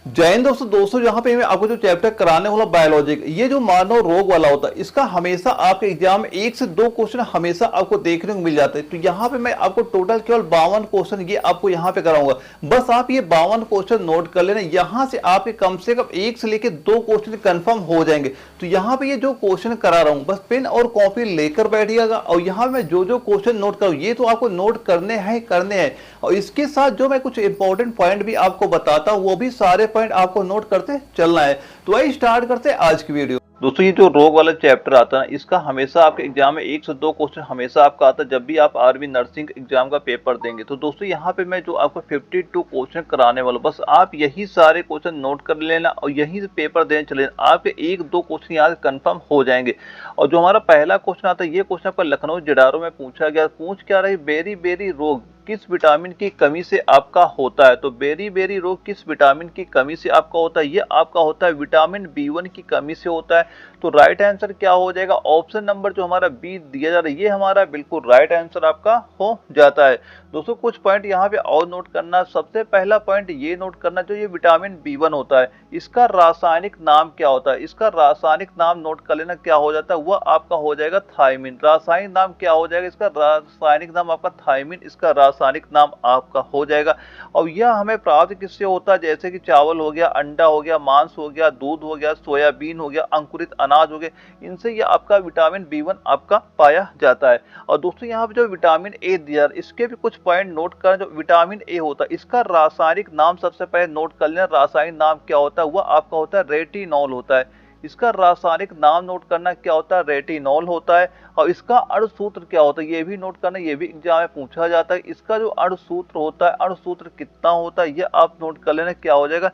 जय हिंद दोस्तों यहाँ पे मैं आपको जो चैप्टर कराने वाला बायोलॉजी, ये जो मानव रोग वाला होता है, इसका हमेशा आपके एग्जाम में 1 से 2 क्वेश्चन हमेशा आपको देखने को मिल जाते हैं। तो यहाँ पे मैं आपको टोटल केवल 52 क्वेश्चन ये आपको यहाँ पे कराऊंगा। बस आप ये 52 क्वेश्चन नोट कर लेना, यहाँ से आपके कम से कम 1 से लेकर 2 क्वेश्चन कंफर्म हो जाएंगे। तो यहाँ पे ये जो क्वेश्चन करा रहा हूँ, बस पेन और कॉपी लेकर बैठिएगा और यहाँ मैं जो जो क्वेश्चन नोट करूँ ये तो आपको नोट करने हैं। और इसके साथ जो मैं कुछ इंपॉर्टेंट पॉइंट भी आपको बताता हूँ, वो भी सारे पॉइंट आपको नोट करते चलना है। तो वही स्टार्ट करते हैं आज की वीडियो। दोस्तों ये जो रोग वाला चैप्टर आता है, इसका हमेशा आपके एग्जाम में 1 से 2 क्वेश्चन हमेशा आपका आता है जब भी आप आर्मी नर्सिंग एग्जाम का पेपर देंगे। तो दोस्तों यहाँ पे मैं जो आपको 52 क्वेश्चन कराने वाला हूँ, बस आप यही सारे क्वेश्चन नोट कर लेना और यही से पेपर देने चले, आपके 1-2 क्वेश्चन यहाँ कंफर्म हो जाएंगे। और जो हमारा पहला क्वेश्चन आता है, ये क्वेश्चन आपका लखनऊ जिडारो में पूछा गया। पूछ क्या रही, बेरी बेरी रोग किस विटामिन की कमी से आपका होता है। तो बेरी बेरी रोग किस विटामिन की कमी से आपका होता है, ये आपका होता है विटामिन B1 की कमी से होता है। तो राइट आंसर क्या हो जाएगा, ऑप्शन नंबर जो हमारा बी दिया जा रहा है, ये हमारा बिल्कुल राइट आंसर आपका हो जाता है। दोस्तों कुछ पॉइंट यहाँ पे और नोट करना। सबसे पहला पॉइंट ये नोट करना, जो ये विटामिन B1 होता है, इसका रासायनिक नाम क्या होता है। इसका रासायनिक नाम नोट कर लेना, क्या हो जाता है, वह आपका हो जाएगा थायमिन। रासायनिक नाम क्या हो जाएगा, इसका रासायनिक नाम आपका थायमिन, इसका रासायनिक नाम आपका हो जाएगा। और यह हमें प्राप्त किससे होता है, जैसे कि चावल हो गया, अंडा हो गया, मांस हो गया, दूध हो गया, सोयाबीन हो गया, अंकुरित अनाज हो गए, इनसे यह आपका विटामिन B1 आपका पाया जाता है। और दोस्तों यहाँ पे जो विटामिन ए दिया, इसके भी कुछ पॉइंट नोट करें। जो विटामिन ए होता है, इसका रासायनिक नाम सबसे पहले नोट कर लेना। रासायनिक नाम क्या होता है, वह आपका होता है रेटिनॉल होता है। इसका रासायनिक नाम नोट करना, क्या होता है, रेटिनॉल होता है। और इसका अणुसूत्र क्या होता है, ये भी नोट करना, ये भी एग्जाम में पूछा जाता है। इसका जो अणुसूत्र होता है, अणुसूत्र कितना होता है, ये आप नोट कर लेना, क्या हो जाएगा,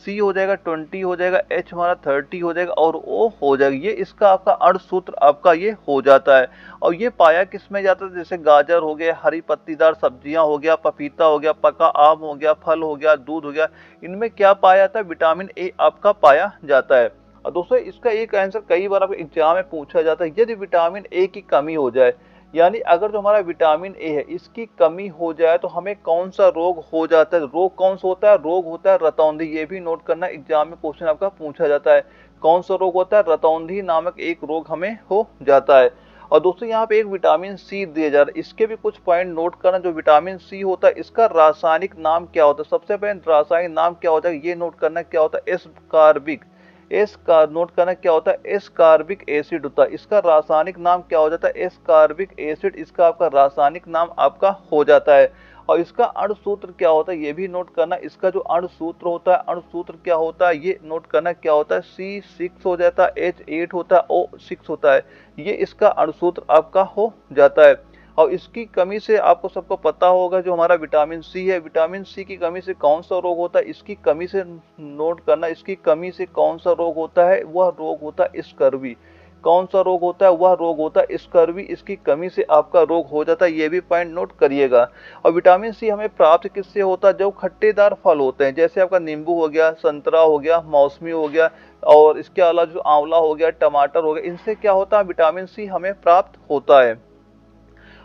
C हो जाएगा 20 हो जाएगा, H हमारा 30 हो जाएगा और O हो जाएगा। ये इसका आपका अणुसूत्र आपका ये हो जाता है। और ये पाया किस में जाता है, जैसे गाजर हो गया, हरी पत्तीदार सब्जियां हो गया, पपीता हो गया, पका आम हो गया, फल हो गया, दूध हो गया, इनमें क्या पाया जाता है, विटामिन ए आपका पाया जाता है। और दोस्तों इसका एक आंसर कई बार आपको एग्जाम में पूछा जाता है, यदि विटामिन ए की कमी हो जाए, यानी अगर जो हमारा विटामिन ए है इसकी कमी हो जाए तो हमें कौन सा रोग हो जाता है। रोग कौन सा होता है, रोग होता है रतौंधी। ये भी नोट करना, एग्जाम में क्वेश्चन आपका पूछा जाता है। कौन सा रोग होता है, रतौंधी नामक एक रोग हमें हो जाता है। और दोस्तों यहाँ पे एक विटामिन सी दिया जा रहा है, इसके भी कुछ पॉइंट नोट करना। जो विटामिन सी होता है, इसका रासायनिक नाम क्या होता है, सबसे पहले रासायनिक नाम क्या होता है ये नोट करना, क्या होता है, एस्कॉर्बिक। एस का नोट करना, क्या होता है, एस्कॉर्बिक एसिड होता है। इसका रासायनिक नाम क्या हो जाता है, एस्कॉर्बिक एसिड, इसका आपका रासायनिक नाम आपका हो जाता है। और इसका अणुसूत्र क्या होता है, ये भी नोट करना। इसका जो अणुसूत्र होता है, अणुसूत्र क्या होता है, ये नोट करना, क्या होता है, C6 हो जाता है, H8 होता है, O6 होता है। ये इसका अणुसूत्र आपका हो जाता है। और इसकी कमी से आपको सबको पता होगा, जो हमारा विटामिन सी है, विटामिन सी की कमी से कौन सा रोग होता है, इसकी कमी से नोट करना, इसकी कमी से कौन सा रोग होता है, वह रोग होता है स्कर्वी। कौन सा रोग होता है, वह रोग होता है स्कर्वी, इसकी कमी से आपका रोग हो जाता है। ये भी पॉइंट नोट करिएगा। और विटामिन सी हमें प्राप्त किससे होता है, जो खट्टेदार फल होते हैं, जैसे आपका नींबू हो गया, संतरा हो गया, मौसमी हो गया, और इसके अलावा जो आंवला हो गया, टमाटर हो गया, इनसे क्या होता है, विटामिन सी हमें प्राप्त होता है।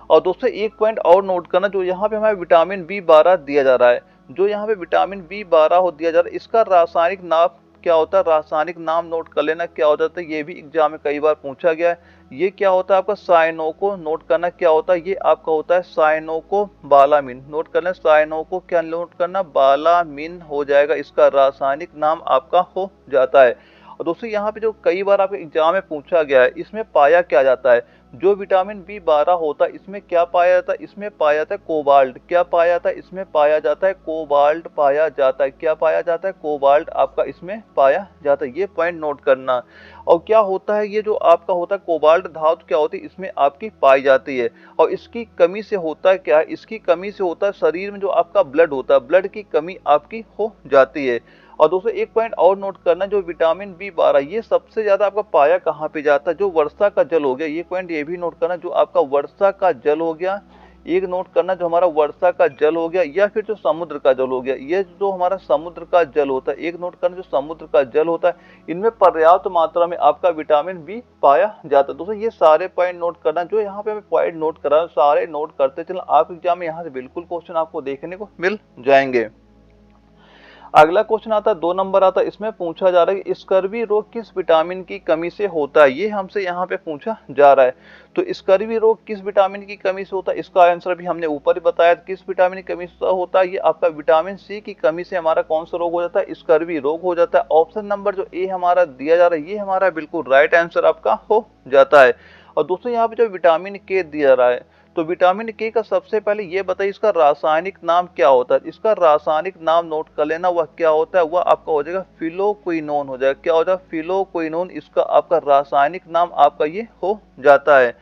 और दोस्तों एक पॉइंट और नोट करना, जो यहाँ पे हमें विटामिन B12 दिया जा रहा है, जो यहाँ पे विटामिन B12 हो दिया जा रहा है, इसका रासायनिक नाम क्या होता है, रासायनिक नाम नोट कर लेना, क्या हो जाता है, ये भी एग्जाम में कई बार पूछा गया है। ये क्या होता है आपका, साइनोको। नोट करना, क्या होता है, ये आपका होता है साइनोको बालामिन। नोट करना, साइनोको क्या नोट करना, बालामिन हो जाएगा, इसका रासायनिक नाम आपका हो जाता है। और दोस्तों यहाँ पे जो कई बार आपके एग्जाम में पूछा गया है, इसमें पाया क्या जाता है, जो विटामिन B12 होता है, इसमें क्या पाया जाता है, इसमें पाया जाता है कोबाल्ट। क्या पाया जाता है, इसमें पाया जाता है कोबाल्ट पाया जाता है। क्या पाया जाता है, कोबाल्ट आपका इसमें पाया जाता है। ये पॉइंट नोट करना। और क्या होता है, ये जो आपका होता है कोबाल्ट धातु क्या होती है, इसमें आपकी पाई जाती है। और इसकी कमी से होता है क्या है, इसकी कमी से होता है शरीर में जो आपका ब्लड होता है, ब्लड की कमी आपकी हो जाती है। और दोस्तों एक पॉइंट और नोट करना, जो विटामिन B12 ये सबसे ज्यादा आपका पाया कहाँ पे जाता है, जो वर्षा का जल हो गया, ये पॉइंट ये भी नोट करना, जो आपका वर्षा का जल हो गया, एक नोट करना, जो हमारा वर्षा का जल हो गया, या फिर जो समुद्र का जल हो गया, ये जो हमारा समुद्र का जल होता है, एक नोट करना, जो समुद्र का जल होता है, इनमें पर्याप्त मात्रा में आपका विटामिन B पाया जाता है। दोस्तों ये सारे पॉइंट नोट करना, जो यहाँ पे हमें पॉइंट नोट करा, सारे नोट करते चलना। आप एग्जाम में यहाँ से बिल्कुल क्वेश्चन आपको देखने को मिल जाएंगे। अगला क्वेश्चन आता है 2 नंबर आता है, इसमें पूछा जा रहा है कि स्कर्वी रोग किस विटामिन की कमी से होता है, ये हमसे यहाँ पे पूछा जा रहा है। तो स्कर्वी रोग किस विटामिन की कमी से होता है, इसका आंसर भी हमने ऊपर ही बताया, किस विटामिन की कमी से होता है, ये आपका विटामिन सी की कमी से हमारा कौन सा रोग हो जाता है, स्कर्वी रोग हो जाता है। ऑप्शन नंबर जो ए हमारा दिया जा रहा है ये हमारा बिल्कुल राइट आंसर आपका हो जाता है। और दोस्तों यहाँ पे जो विटामिन के दिया रहा है, तो विटामिन के का सबसे पहले ये बताइए इसका रासायनिक नाम क्या होता है। इसका रासायनिक नाम नोट कर लेना, वह क्या होता है, वह आपका हो जाएगा फिलोक्विनोन हो जाएगा। क्या हो जाएगा, फिलोक्विनोन, इसका आपका रासायनिक नाम आपका ये हो जाता है।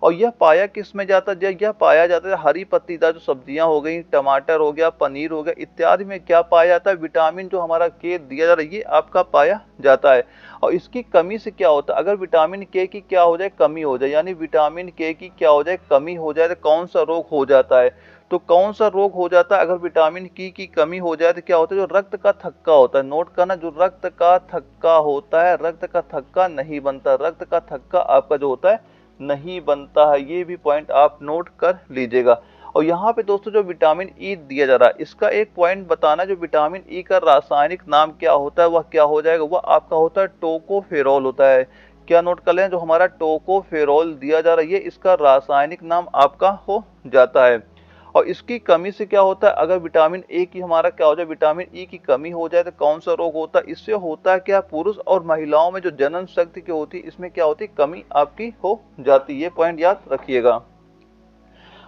और यह पाया किस में जाता है, यह पाया जाता है हरी पत्तीदार जो सब्जियां हो गई, टमाटर हो गया, पनीर हो गया इत्यादि में क्या पाया जाता है, विटामिन जो हमारा के दिया जा रहा है ये आपका पाया जाता है। और इसकी कमी से क्या होता है, अगर विटामिन के की क्या हो जाए, कमी हो जाए, यानी विटामिन के की क्या हो जाए, कमी हो जाए, तो कौन सा रोग हो जाता है। तो कौन सा रोग हो जाता है अगर विटामिन की कमी हो जाए, तो क्या होता है, जो रक्त का थक्का होता है, नोट करना, जो रक्त का थक्का होता है, रक्त का थक्का नहीं बनता, रक्त का थक्का आपका जो होता है नहीं बनता है, ये भी पॉइंट आप नोट कर लीजिएगा। और यहाँ पे दोस्तों जो विटामिन ई दिया जा रहा है, इसका एक पॉइंट बताना, जो विटामिन ई का रासायनिक नाम क्या होता है, वह क्या हो जाएगा, वह आपका होता है टोकोफेरोल होता है। क्या नोट कर लें, जो हमारा टोकोफेरोल दिया जा रहा है ये इसका रासायनिक नाम आपका हो जाता है। और इसकी कमी से क्या होता है, अगर विटामिन ए की हमारा क्या हो जाए, विटामिन ई की कमी हो जाए, तो कौन सा रोग होता है, इससे होता है क्या, पुरुष और महिलाओं में जो जनन शक्ति की होती है इसमें क्या होती है, कमी आपकी हो जाती है। ये पॉइंट याद रखिएगा।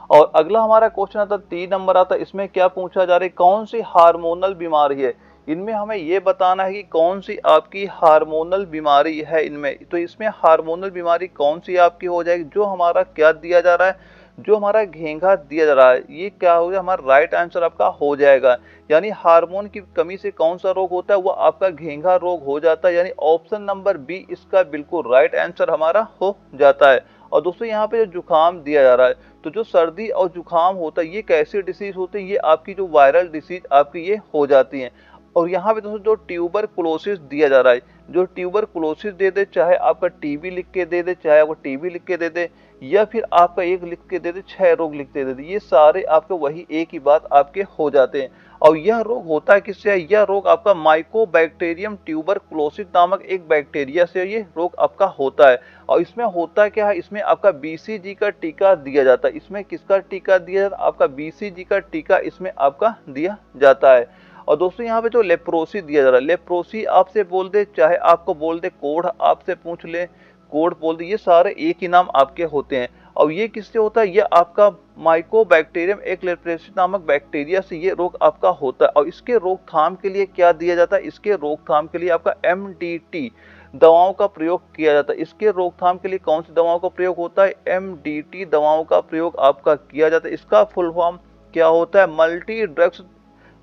और अगला हमारा क्वेश्चन आता है 3 नंबर आता है, इसमें क्या पूछा जा रहा है, कौन सी हार्मोनल बीमारी है। इनमें हमें ये बताना है कि कौन सी आपकी हार्मोनल बीमारी है इनमें। तो इसमें हार्मोनल बीमारी कौन सी आपकी हो जाएगी, जो हमारा क्या दिया जा रहा है, जो हमारा घेंघा दिया जा रहा है, ये क्या हो गया, हमारा राइट आंसर आपका हो जाएगा। यानी हार्मोन की कमी से कौन सा रोग होता है, वो आपका घेंघा रोग हो जाता है। यानी ऑप्शन नंबर बी इसका बिल्कुल राइट आंसर हमारा हो जाता है। और दोस्तों यहाँ पे जो जुकाम दिया जा रहा है, तो जो सर्दी और जुकाम होता है ये कैसी डिसीज होती है, ये आपकी जो वायरल डिसीज आपकी ये हो जाती है। और यहाँ पे दोस्तों जो ट्यूबरकुलोसिस दिया जा रहा है, जो ट्यूबरकुलोसिस दे दे, चाहे आपका टीबी लिख के दे दे, चाहे आपका टीबी लिख के दे दे, या फिर आपका एक लिख के दे दे, 6 रोग लिख के दे दे, ये सारे आपके वही एक ही बात आपके हो जाते हैं। और यह रोग होता है किससे है, यह रोग आपका माइकोबैक्टीरियम ट्यूबरकुलोसिस नामक एक बैक्टीरिया से ये रोग आपका होता है। और इसमें होता क्या है, इसमें आपका बीसीजी का टीका दिया जाता है। इसमें किसका टीका दिया जाता है, आपका बीसीजी का टीका इसमें आपका दिया जाता है। और दोस्तों यहाँ पे जो लेप्रोसी दिया जा रहा है, लेप्रोसी आपसे बोल दे, चाहे आपको बोल दे कोढ़, आपसे पूछ ले कोढ़ बोल दे, ये सारे एक ही नाम आपके होते हैं। और ये किससे होता है, ये आपका माइकोबैक्टीरियम एक लेप्रोसी नामक बैक्टीरिया से ये रोग आपका होता है। और इसके रोकथाम के लिए क्या दिया जाता है, इसके रोकथाम के लिए आपका एमडीटी दवाओं का प्रयोग किया जाता है। इसके रोकथाम के लिए कौन सी दवाओं का प्रयोग होता है, एमडीटी दवाओं का प्रयोग आपका किया जाता है। इसका फुल फॉर्म क्या होता है,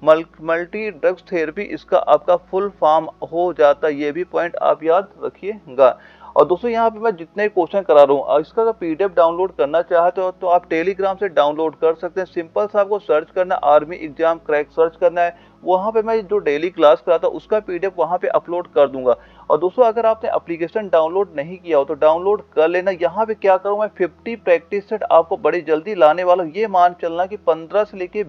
मल्टी ड्रग्स थेरेपी इसका आपका फुल फॉर्म हो जाता है। ये भी पॉइंट आप याद रखिएगा। और दोस्तों यहाँ पे मैं जितने क्वेश्चन करा रहा हूँ, इसका अगर पीडीएफ डाउनलोड करना चाहते हो तो आप टेलीग्राम से डाउनलोड कर सकते हैं। सिंपल सा आपको सर्च करना, आर्मी एग्जाम क्रैक सर्च करना है, वहाँ पे मैं जो डेली क्लास कराता हूँ उसका पीडीएफ वहाँ पे अपलोड कर दूंगा। और दोस्तों अगर आपने एप्लीकेशन डाउनलोड नहीं किया हो तो डाउनलोड कर लेना। यहाँ पे क्या करूँ मैं, 50 प्रैक्टिस सेट आपको बड़ी जल्दी लाने वाला हूँ। ये मान चलना कि 15 से लेके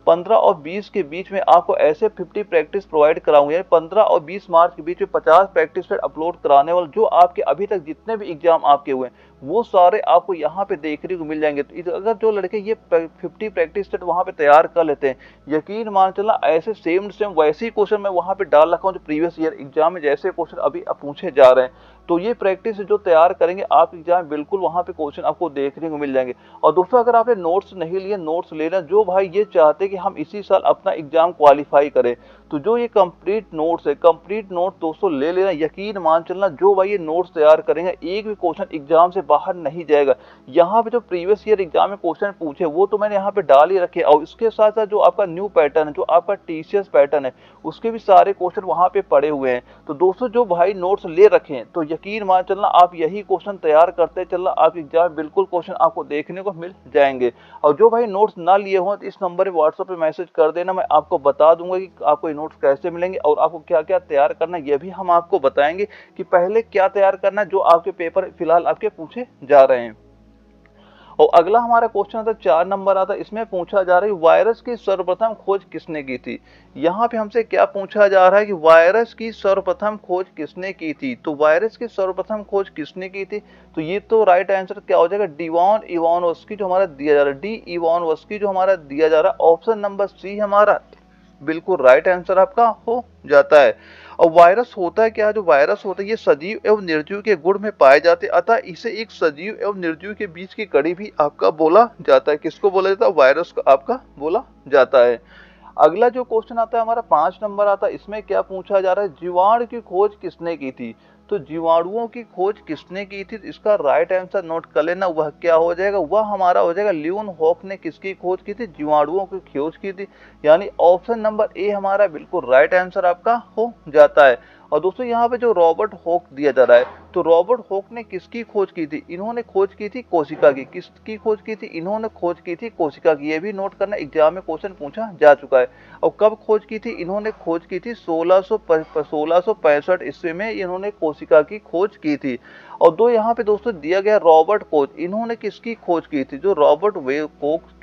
15 और 20 के बीच में आपको ऐसे 50 प्रैक्टिस प्रोवाइड कराऊंगा। यानी 15 और 20 मार्च के बीच में 50 प्रैक्टिस सेट अपलोड कराने वाले, जो आपके अभी तक जितने भी एग्जाम आपके हुए वो सारे आपको यहाँ पे देखने को मिल जाएंगे। तो अगर जो लड़के ये 50 प्रैक्टिस सेट वहाँ पे तैयार कर लेते हैं, यकीन मान चलना ऐसे सेम वैसे ही क्वेश्चन मैं वहाँ पे डाल रखा हूँ जो प्रीवियस ईयर एग्जाम में जैसे क्वेश्चन अभी पूछे जा रहे हैं। तो ये प्रैक्टिस जो तैयार करेंगे आप एग्जाम बिल्कुल वहाँ पे क्वेश्चन आपको देखने को मिल जाएंगे। और दोस्तों अगर आपने नोट्स नहीं लिए, नोट्स लेना, जो भाई ये चाहते कि हम इसी साल अपना एग्जाम क्वालिफाई करें, तो जो ये कंप्लीट नोट्स है, कंप्लीट नोट दोस्तों ले लेना। यकीन मान चलना जो भाई ये नोट्स तैयार करेंगे एक भी क्वेश्चन एग्जाम से बाहर नहीं जाएगा। यहाँ पे जो प्रीवियस ईयर एग्जाम में क्वेश्चन पूछे वो तो मैंने यहाँ पे डाल ही रखे, और इसके साथ साथ जो आपका न्यू पैटर्न है, जो आपका टीसीएस पैटर्न है, उसके भी सारे क्वेश्चन वहाँ पे पड़े हुए हैं। तो दोस्तों जो भाई नोट्स ले रखे तो यकीन मान चलना आप यही क्वेश्चन तैयार करते चलना, आप एग्जाम बिल्कुल क्वेश्चन आपको देखने को मिल जाएंगे। और जो भाई नोट्स ना लिए हो तो इस नंबर पे व्हाट्सएप पे मैसेज कर देना, मैं आपको बता दूंगा कि आपको ये नोट्स कैसे मिलेंगे और आपको क्या क्या तैयार करना है। ये भी हम आपको बताएंगे कि पहले क्या तैयार करना है जो आपके पेपर फिलहाल आपके पूछे जा रहे हैं। और अगला हमारा क्वेश्चन आता है 4 नंबर आता है, इसमें पूछा जा रहा है वायरस की सर्वप्रथम खोज किसने की थी। यहाँ पे हमसे क्या पूछा जा रहा है कि वायरस की सर्वप्रथम खोज किसने की थी। तो वायरस की सर्वप्रथम खोज किसने की थी, तो ये तो राइट आंसर क्या हो जाएगा, डिवॉन इवानोव्स्की जो हमारा दिया जा रहा है, डी इवानोव्स्की जो हमारा दिया जा रहा है, ऑप्शन नंबर सी हमारा बिल्कुल राइट आंसर आपका हो जाता है। और वायरस होता है क्या, जो वायरस होता है ये सजीव एवं निर्जीव के गुण में पाए जाते हैं, अतः इसे एक सजीव एवं निर्जीव के बीच की कड़ी भी आपका बोला जाता है। किसको बोला जाता है, वायरस को आपका बोला जाता है। अगला जो क्वेश्चन आता है हमारा 5 नंबर आता है, इसमें क्या पूछा जा रहा है, जीवाणु की खोज किसने की थी। तो जीवाणुओं की खोज किसने की थी, इसका राइट आंसर नोट कर लेना, वह क्या हो जाएगा, वह हमारा हो जाएगा ल्यूनहॉक ने किसकी खोज की थी, जीवाणुओं की खोज की थी। यानी ऑप्शन नंबर ए हमारा बिल्कुल राइट आंसर आपका हो जाता है। और दोस्तों यहाँ पे जो रॉबर्ट हॉक दिया जा रहा है, तो रॉबर्ट हॉक ने किसकी खोज की थी, इन्होंने खोज की थी कोशिका की। किसकी खोज की थी, इन्होंने खोज की थी कोशिका की। ये भी नोट करना, एग्जाम में क्वेश्चन पूछा जा चुका है। और कब खोज की थी, इन्होंने खोज की थी 1665 ईस्वी में इन्होंने कोशिका की खोज की थी। और दो यहाँ पे दोस्तों दिया गया रॉबर्ट कोच, इन्होंने किसकी खोज की थी, जो रॉबर्ट वे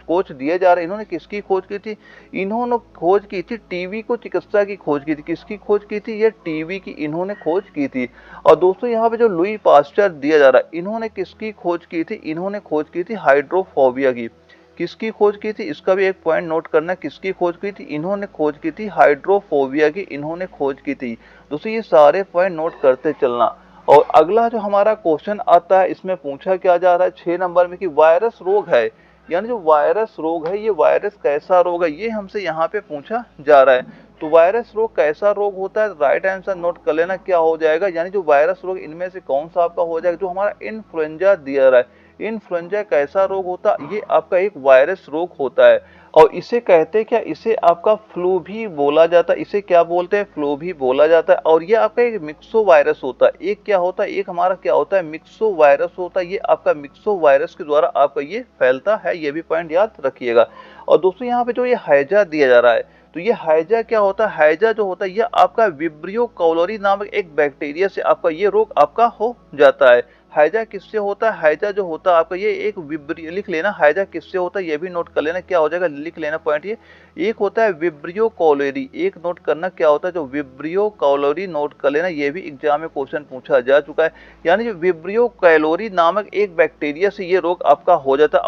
कोच दिए जा रहे हैं, इन्होंने किसकी खोज की थी, इन्होंने खोज की थी टीबी को चिकित्सा की खोज की थी। किसकी खोज की थी, ये टीबी की इन्होंने खोज की थी। और दोस्तों यहाँ पे जो लुई पास्चर दिया जा रहा है, इन्होंने किसकी खोज की थी, इन्होंने खोज की थी हाइड्रोफोबिया की। किसकी खोज की थी, इसका भी एक पॉइंट नोट करना, किसकी खोज की थी, इन्होंने खोज की थी हाइड्रोफोबिया की, इन्होंने खोज की थी। दोस्तों ये सारे पॉइंट नोट करते चलना। और अगला जो हमारा क्वेश्चन आता है, इसमें पूछा क्या जा रहा है 6 नंबर में कि वायरस रोग है, यानी जो वायरस रोग है ये वायरस कैसा रोग है, ये हमसे यहाँ पे पूछा जा रहा है। तो वायरस रोग कैसा रोग होता है, राइट आंसर नोट कर लेना क्या हो जाएगा, यानी जो वायरस रोग इनमें से कौन सा आपका हो जाएगा, जो हमारा इन्फ्लुएंजा दिया रहा है। इन्फ्लुएंजा कैसा रोग होता है, ये आपका एक वायरस रोग होता है। और इसे कहते हैं क्या, इसे आपका फ्लू भी बोला जाता है। इसे क्या बोलते हैं, फ्लू भी बोला जाता है। और ये आपका एक मिक्सो वायरस होता है। एक क्या होता है, एक हमारा क्या होता है, मिक्सो वायरस होता है। ये आपका मिक्सो वायरस के द्वारा आपका ये फैलता है, ये भी पॉइंट याद रखिएगा। और दोस्तों यहाँ पे जो ये हैजा दिया जा रहा है, तो ये हैजा क्या होता है, हैजा जो होता है ये आपका विब्रियो कौलोरी नामक एक बैक्टीरिया से आपका ये रोग आपका हो जाता है। हैजा किससे होता है, हैजा जो होता है आपका ये एक विब्रियो, लिख लेना हैजा किससे होता है, ये भी नोट कर लेना क्या हो जाएगा, लिख लेना पॉइंट ये। एक होता है विब्रियो कौलोरी, एक नोट करना क्या होता है, जो विब्रियो कौलोरी नोट कर लेना, ये भी एग्जाम में क्वेश्चन पूछा जा चुका है। यानी जो विब्रियो कैलोरी नामक एक बैक्टीरिया से ये रोग आपका हो जाता है।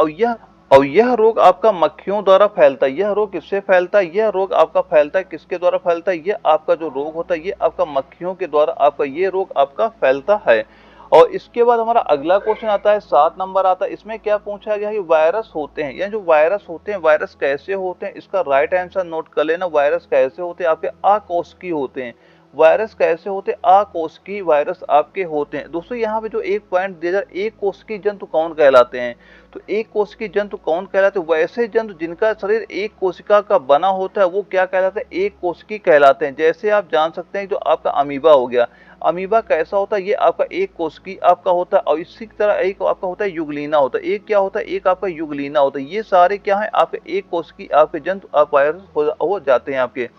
और यह रोग आपका मक्खियों द्वारा फैलता है। यह रोग किससे फैलता है, यह रोग आपका फैलता है किसके द्वारा फैलता है, यह आपका जो रोग होता है ये आपका मक्खियों के द्वारा आपका ये रोग आपका फैलता है। और इसके बाद हमारा अगला क्वेश्चन आता है 7 नंबर आता है, इसमें क्या पूछा गया है कि वायरस होते हैं, या जो वायरस होते हैं वायरस कैसे होते हैं, इसका राइट आंसर नोट कर लेना। वायरस कैसे होते हैं, आपके अकोशिकीय होते हैं। वायरस कैसे होते हैं, अकोशिकीय वायरस आपके होते हैं। दोस्तों यहाँ पे जो एक पॉइंट दिया जाए, एक कोशिकीय जंतु कौन कहलाते हैं, तो एक कोशिकीय जंतु कौन कहलाते हैं, वैसे जंतु जिनका शरीर एक कोशिका का बना होता है वो क्या कहलाते हैं, एक कोशिकीय कहलाते हैं। जैसे आप जान सकते हैं जो आपका अमीबा हो गया, अमीबा कैसा होता है, ये आपका एक कोशिकीय आपका होता है। और इसी तरह एक आपका होता है युगलीना होता है। एक क्या होता है, एक आपका युगलीना होता है। ये सारे क्या है, आपके एक कोशिकीय आपके जंतु आप वायरस हो जाते हैं आपके।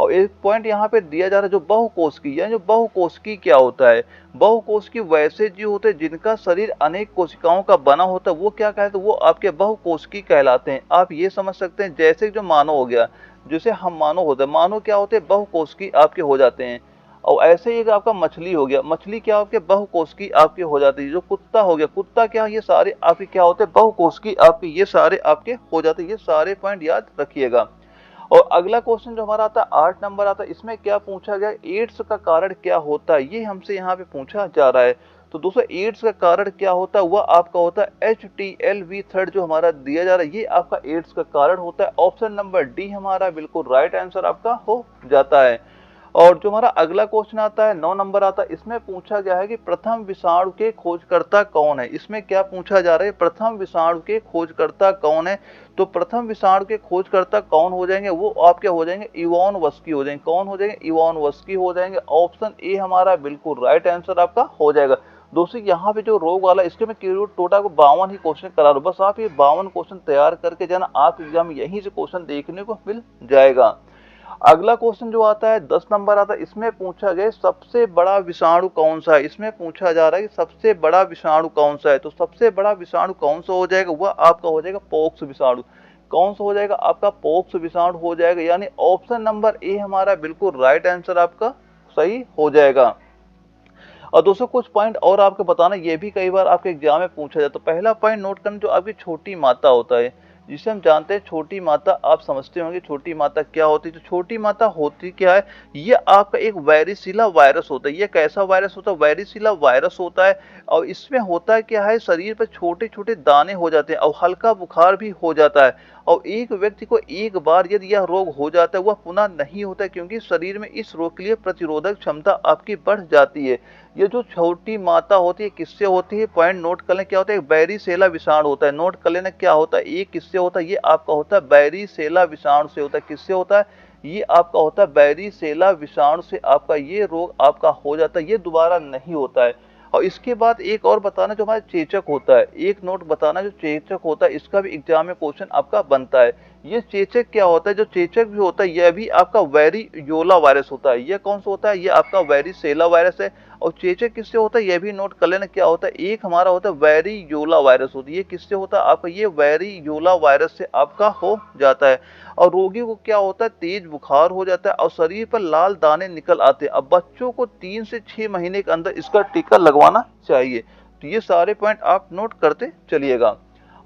और एक पॉइंट यहाँ पे दिया जा रहा है जो बहुकोशिकीय, यानी जो बहुकोशिकीय क्या होता है, बहुकोशिकीय वैसे जीव होते हैं जिनका शरीर अनेक कोशिकाओं का बना होता है, वो क्या कहते हैं, वो आपके बहुकोशिकीय कहलाते हैं। आप ये समझ सकते हैं जैसे जो मानव हो गया, जैसे हम मानव होते हैं, मानव क्या होते हैं, बहुकोशिकीय आपके हो जाते हैं। और ऐसे ही आपका मछली हो गया, मछली क्या आपके बहुकोशिकीय आपके हो जाती है। जो कुत्ता हो गया, कुत्ता क्या, ये सारे आपके क्या होते हैं, बहुकोशिकीय आपके, ये सारे आपके हो जाते हैं। ये सारे पॉइंट याद रखिएगा। और अगला क्वेश्चन जो हमारा आता है 8 नंबर आता है, इसमें क्या पूछा गया, एड्स का कारण क्या होता है, ये हमसे यहाँ पे पूछा जा रहा है। तो दोस्तों एड्स का कारण क्या होता है, वह आपका होता है HTLV3 जो हमारा दिया जा रहा है, ये आपका एड्स का कारण होता है। ऑप्शन नंबर डी हमारा बिल्कुल राइट आंसर आपका हो जाता है। और जो हमारा अगला क्वेश्चन आता है 9 नंबर आता है, इसमें पूछा गया है कि प्रथम विषाणु के खोजकर्ता कौन है। इसमें क्या पूछा जा रहा है, प्रथम विषाणु के खोजकर्ता कौन है। तो प्रथम विषाणु के खोजकर्ता कौन हो जाएंगे, वो आपके हो जाएंगे इवानोव्स्की हो जाएंगे। कौन हो जाएंगे, इवानोव्स्की हो जाएंगे। ऑप्शन ए हमारा बिल्कुल राइट आंसर आपका हो जाएगा। दोस्तों यहाँ पे जो रोग वाला, इसके मैं टोटल को 52 ही क्वेश्चन करा रहा हूँ। बस आप ये 52 क्वेश्चन तैयार करके जाना, आप एग्जाम यहीं से क्वेश्चन देखने को मिल जाएगा। अगला क्वेश्चन जो आता है 10 नंबर आता है, इसमें पूछा गया सबसे बड़ा विषाणु कौन सा है। इसमें पूछा जा रहा है कि सबसे बड़ा विषाणु कौन सा है। तो सबसे बड़ा विषाणु कौन सा हो जाएगा, वह आपका हो जाएगा पॉक्स विषाणु। कौन सा हो जाएगा आपका, पॉक्स विषाणु हो जाएगा, यानी ऑप्शन नंबर ए हमारा बिल्कुल राइट आंसर आपका सही हो जाएगा। और दोस्तों कुछ पॉइंट और आपको बताना, ये भी कई बार आपके एग्जाम में पूछा जाता है। तो पहला पॉइंट नोट करना, जो आपकी छोटी माता होता है, जिसे हम जानते हैं छोटी माता, आप समझते होंगे छोटी माता क्या होती है। तो छोटी माता होती क्या है, ये आपका एक वायरसीला वायरस होता है। ये कैसा वायरस होता है, वायरसीला वायरस होता है। और इसमें होता है क्या है, शरीर पर छोटे छोटे दाने हो जाते हैं और हल्का बुखार भी हो जाता है। और एक व्यक्ति को एक बार यदि यह रोग हो जाता है, वह पुनः नहीं होता है, क्योंकि शरीर में इस रोग के लिए प्रतिरोधक क्षमता आपकी बढ़ जाती है। ये जो छोटी माता होती है किससे होती है, पॉइंट नोट कर लें, क्या होता है, बैरीसेला विषाणु होता है। नोट कर लेना क्या होता है, ये किससे होता है, ये आपका होता है बैरीसेला विषाणु से होता है। किससे होता है, ये आपका होता है बैरीसेला विषाणु से आपका ये रोग आपका हो जाता है, ये दोबारा नहीं होता है। और इसके बाद एक और बताना, जो हमारा चेचक होता है, एक नोट बताना, जो चेचक होता है इसका भी एग्जाम में क्वेश्चन आपका बनता है। ये चेचक क्या होता है, जो चेचक भी होता है यह भी आपका वेरियोला वायरस होता है। यह कौन सा होता है, ये आपका वेरिसेला वायरस है। और चेचक किससे होता है, यह भी नोट कर लेना क्या होता है, एक हमारा होता है वेरियोला वायरस होती है। ये किससे होता है आपका, ये वेरियोला वायरस से आपका हो जाता है। और रोगी को क्या होता है, तेज बुखार हो जाता है और शरीर पर लाल दाने निकल आते हैं। अब बच्चों को 3 से 6 महीने के अंदर इसका टीका लगवाना चाहिए। तो ये सारे पॉइंट आप नोट करते चलिएगा।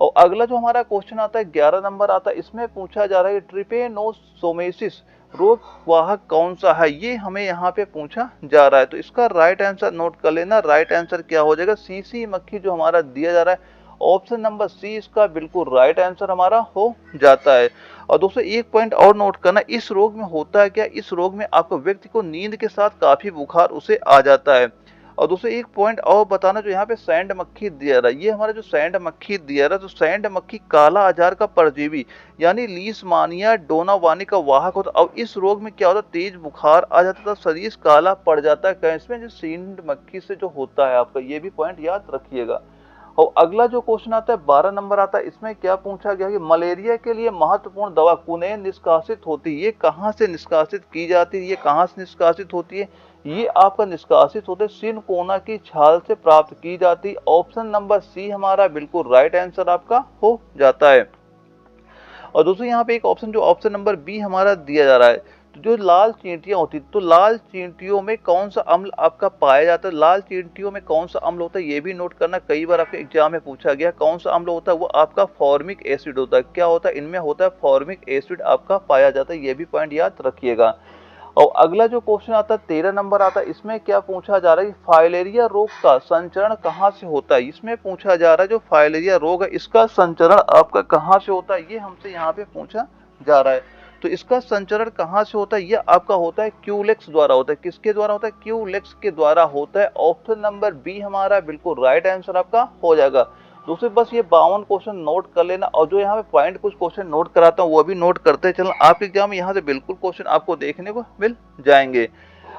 और अगला जो हमारा क्वेश्चन आता है 11 नंबर आता है, इसमें पूछा जा रहा है ट्रिपेनोसोमेसिस रोग वाहक कौन सा है, ये हमें यहाँ पे पूछा जा रहा है। तो इसका राइट आंसर नोट कर लेना, राइट आंसर क्या हो जाएगा, सीसी मक्खी जो हमारा दिया जा रहा है, ऑप्शन नंबर सी इसका बिल्कुल राइट आंसर हमारा हो जाता है। और दोस्तों एक पॉइंट और नोट करना, इस रोग में होता है क्या, इस रोग में आपको व्यक्ति को नींद के साथ काफी बुखार उसे आ जाता है। और दोस्तों एक पॉइंट और बताना, जो यहाँ पे सैंड मक्खी दिया रहा है, ये हमारा जो सैंड मक्खी दिया रहा है, तो सैंड मक्खी काला आजार का परजीवी यानी लीशमानिया डोनावानी का वाहक होता है। और इस रोग में क्या होता है, तेज बुखार आ जाता है, शरीर काला पड़ जाता है। इसमें जो सैंड मक्खी से जो होता है आपका, ये भी पॉइंट याद रखिएगा। और अगला जो क्वेश्चन आता है 12 नंबर आता है, इसमें क्या पूछा गया कि मलेरिया के लिए महत्वपूर्ण दवा कुने निष्कासित होती है। ये कहाँ से निष्कासित की जाती है, ये कहाँ से निष्कासित होती है, ये आपका निष्कासित होते सिनकोना की छाल से प्राप्त की जाती है। ऑप्शन नंबर सी हमारा बिल्कुल राइट आंसर आपका हो जाता है। और दोस्तों यहाँ पे एक ऑप्शन, जो ऑप्शन नंबर बी हमारा दिया जा रहा है, तो जो लाल चींटियां होती, तो लाल चींटियों में कौन सा अम्ल आपका पाया जाता है, लाल चींटियों में कौन सा अम्ल होता है, ये भी नोट करना, कई बार आपके एग्जाम में पूछा गया कौन सा अम्ल होता है, वो आपका फॉर्मिक एसिड होता है। क्या होता है, इनमें होता है फॉर्मिक एसिड आपका पाया जाता है, ये भी पॉइंट याद रखिएगा। और अगला जो क्वेश्चन आता है 13 नंबर आता है, इसमें क्या पूछा जा रहा है कि फाइलेरिया रोग का संचरण कहाँ से होता है। इसमें पूछा जा रहा है जो फाइलेरिया रोग है इसका संचरण आपका कहाँ से होता है, ये हमसे यहाँ पे पूछा जा रहा है। तो इसका संचरण कहाँ से होता है, ये आपका होता है क्यूलेक्स द्वारा होता है। किसके द्वारा होता है, क्यूलेक्स के द्वारा होता है। ऑप्शन नंबर बी हमारा बिल्कुल राइट आंसर आपका हो जाएगा। दूसरे बस ये 52 क्वेश्चन नोट कर लेना, और जो यहाँ पे पॉइंट कुछ क्वेश्चन नोट कराता हूँ वो भी नोट करते चलना, आपके एग्जाम में यहाँ से बिल्कुल क्वेश्चन आपको देखने को मिल जाएंगे।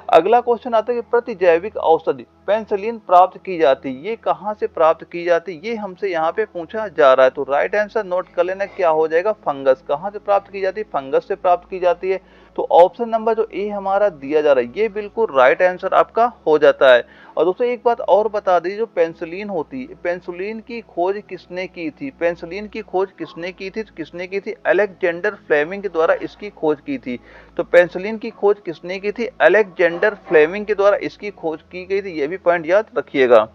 अगला क्वेश्चन आता है कि प्रतिजैविक औषधि पेनिसिलिन प्राप्त की जाती है, ये कहाँ से प्राप्त की जाती है, ये हमसे यहाँ पे पूछा जा रहा है। तो राइट आंसर नोट कर लेना, क्या हो जाएगा, फंगस। कहाँ से प्राप्त की जाती है, फंगस से प्राप्त की जाती है। तो ऑप्शन नंबर जो ए हमारा दिया जा रहा है, ये बिल्कुल राइट आंसर आपका हो जाता है। और दोस्तों एक बात और बता दीजिए, जो पेनिसिलिन होती है, पेनिसिलिन की खोज किसने की थी, पेनिसिलिन की खोज किसने की थी, तो किसने की थी, अलेक्जेंडर फ्लेमिंग के द्वारा इसकी खोज की थी। तो पेनिसिलिन की खोज किसने की थी, अलेक्जेंडर फ्लेमिंग के द्वारा इसकी खोज की गई थी, ये भी पॉइंट याद रखिएगा।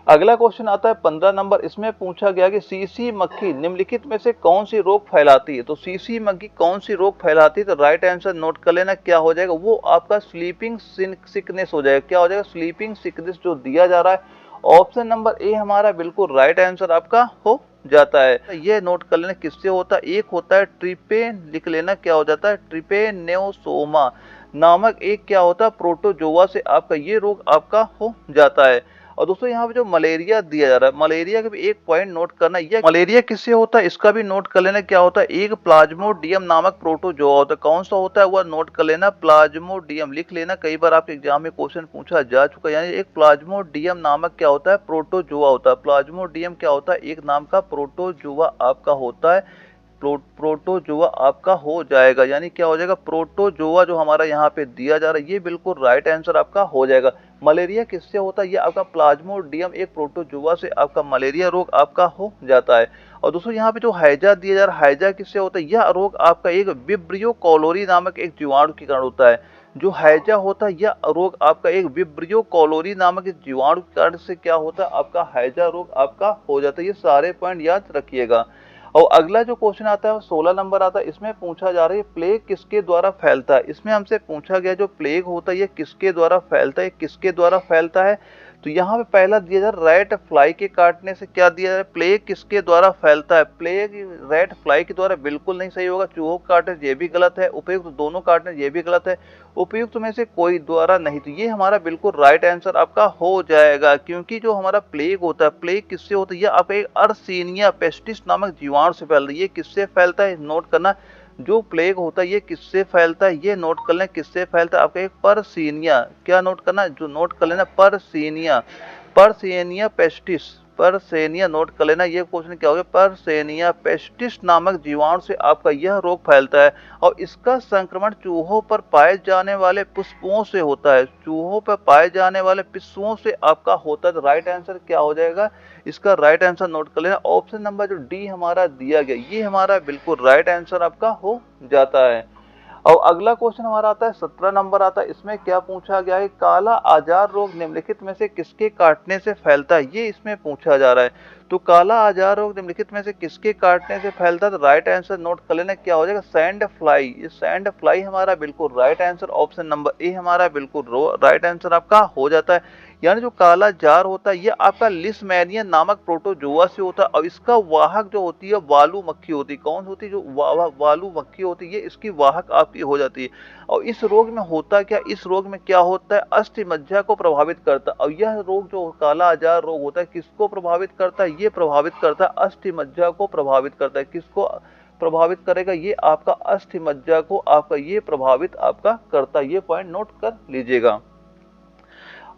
अगला क्वेश्चन आता है 15 नंबर, इसमें पूछा गया कि सीसी मक्खी निम्नलिखित में से कौन सी रोग फैलाती है। तो सीसी मक्खी कौन सी रोग फैलाती है, तो राइट आंसर नोट कर लेना, क्या हो जाएगा, वो आपका स्लीपिंग सिकनेस हो जाएगा। क्या हो जाएगा, स्लीपिंग सिकनेस जो दिया जा रहा है। ऑप्शन नंबर ए हमारा बिल्कुल राइट आंसर आपका हो जाता है। ये नोट कर लेना किससे होता है, एक होता है ट्रिपेन, लिख लेना क्या हो जाता है, ट्रिपेनोसोमा नामक एक क्या होता है प्रोटोजोआ से आपका ये रोग आपका हो जाता है। और दोस्तों यहाँ पे जो मलेरिया दिया जा रहा है, मलेरिया का भी एक पॉइंट नोट करना, यह मलेरिया किससे होता है इसका भी नोट कर लेना, क्या होता है, एक प्लाज्मोडियम नामक प्रोटोजोआ होता है। कौन सा होता है वह नोट कर लेना, प्लाज्मोडियम लिख लेना, कई बार आपके एग्जाम में क्वेश्चन पूछा जा चुका है। यानी एक प्लाज्मोडियम नामक क्या होता है प्रोटोजोआ होता है। प्लाज्मोडियम क्या होता है, एक नाम का प्रोटोजोआ आपका होता है। प्रोटोजोआ आपका हो जाएगा। यानी क्या हो जाएगा, प्रोटोजोआ जो हमारा यहाँ पे दिया जा रहा है ये बिल्कुल राइट आंसर आपका हो जाएगा। मलेरिया किससे होता है, ये आपका प्लाज्मोडियम एक प्रोटोजोआ से आपका मलेरिया रोग आपका हो जाता है। और दोस्तों यहाँ पे जो हैजा दिया जा रहा है, हैजा किससे होता है, यह रोग आपका एक विब्रियो कॉलोरी नामक एक जीवाणु के कारण होता है। जो हैजा होता है यह रोग आपका एक विब्रियो कॉलोरी नामक इस जीवाणु के कारण से क्या होता है, आपका हैजा रोग आपका हो जाता है। ये सारे पॉइंट याद रखिएगा। और अगला जो क्वेश्चन आता है वो 16 नंबर आता है। इसमें पूछा जा रहा है प्लेग किसके द्वारा फैलता है। इसमें हमसे पूछा गया जो प्लेग होता है ये किसके द्वारा फैलता है, किसके द्वारा फैलता है। तो यहाँ पे पहला दिया जा रहा है रेड फ्लाई के काटने से। क्या दिया जा रहा है, प्लेग किसके द्वारा फैलता है। प्लेग रेड फ्लाई के द्वारा बिल्कुल नहीं सही होगा। चूहों काटने से ये भी गलत है, उपयुक्त दोनों काटने से ये भी गलत है, उपयुक्त में से कोई द्वारा नहीं। तो ये हमारा बिल्कुल राइट आंसर आपका हो जाएगा, क्योंकि जो हमारा प्लेग होता है, प्लेग किससे होता है, ये आपका एक अर्सीनिया पेस्टिस नामक जीवाणु से फैलता है। ये किससे फैलता है, नोट करना। जो प्लेग होता है ये किससे फैलता है, ये नोट कर लें किससे फैलता है, आपका एक परसीनिया। क्या नोट करना, जो नोट कर लेना, परसीनिया, परसेनिया पेस्टिस, परसेनिया नोट कर लेना। ये क्वेश्चन क्या हो गया, परसेनिया पेस्टिस नामक जीवाणु से आपका यह रोग फैलता है। और इसका संक्रमण चूहों पर पाए जाने वाले पुष्पों से होता है। चूहों पर पाए जाने वाले पुष्पों से आपका होता है। तो राइट आंसर क्या हो जाएगा, इसका राइट आंसर नोट कर लेना। ऑप्शन नंबर जो डी हमारा दिया गया ये हमारा बिल्कुल राइट आंसर आपका हो जाता है। और अगला क्वेश्चन हमारा आता है 17 नंबर आता है। इसमें क्या पूछा गया है, काला आजार रोग निम्नलिखित में से किसके काटने से फैलता है, ये इसमें पूछा जा रहा है। तो काला आजार रोग निम्नलिखित में से किसके काटने से फैलता है। तो राइट आंसर नोट कर लेना, क्या हो जाएगा, सैंड फ्लाई। ये सैंड फ्लाई हमारा बिल्कुल right answer, option number A हमारा बिल्कुल राइट आंसर आपका हो जाता है। यानी जो काला जार होता है ये आपका लिस्मेनियन नामक प्रोटोजोआ से होता है। और इसका वाहक जो होती है वालू मक्खी होती है। कौन होती है, जो वालू मक्खी होती है, ये इसकी वाहक आपकी हो जाती है। और इस रोग में होता क्या, इस रोग में क्या होता है, अस्थि मज्जा को प्रभावित करता है। और यह रोग जो काला आजार रोग होता है किसको प्रभावित करता है, ये प्रभावित करता है अस्थि मज्जा को प्रभावित करता है। किसको प्रभावित करेगा, ये आपका अस्थि मज्जा को आपका ये प्रभावित आपका करता है। ये पॉइंट नोट कर लीजिएगा।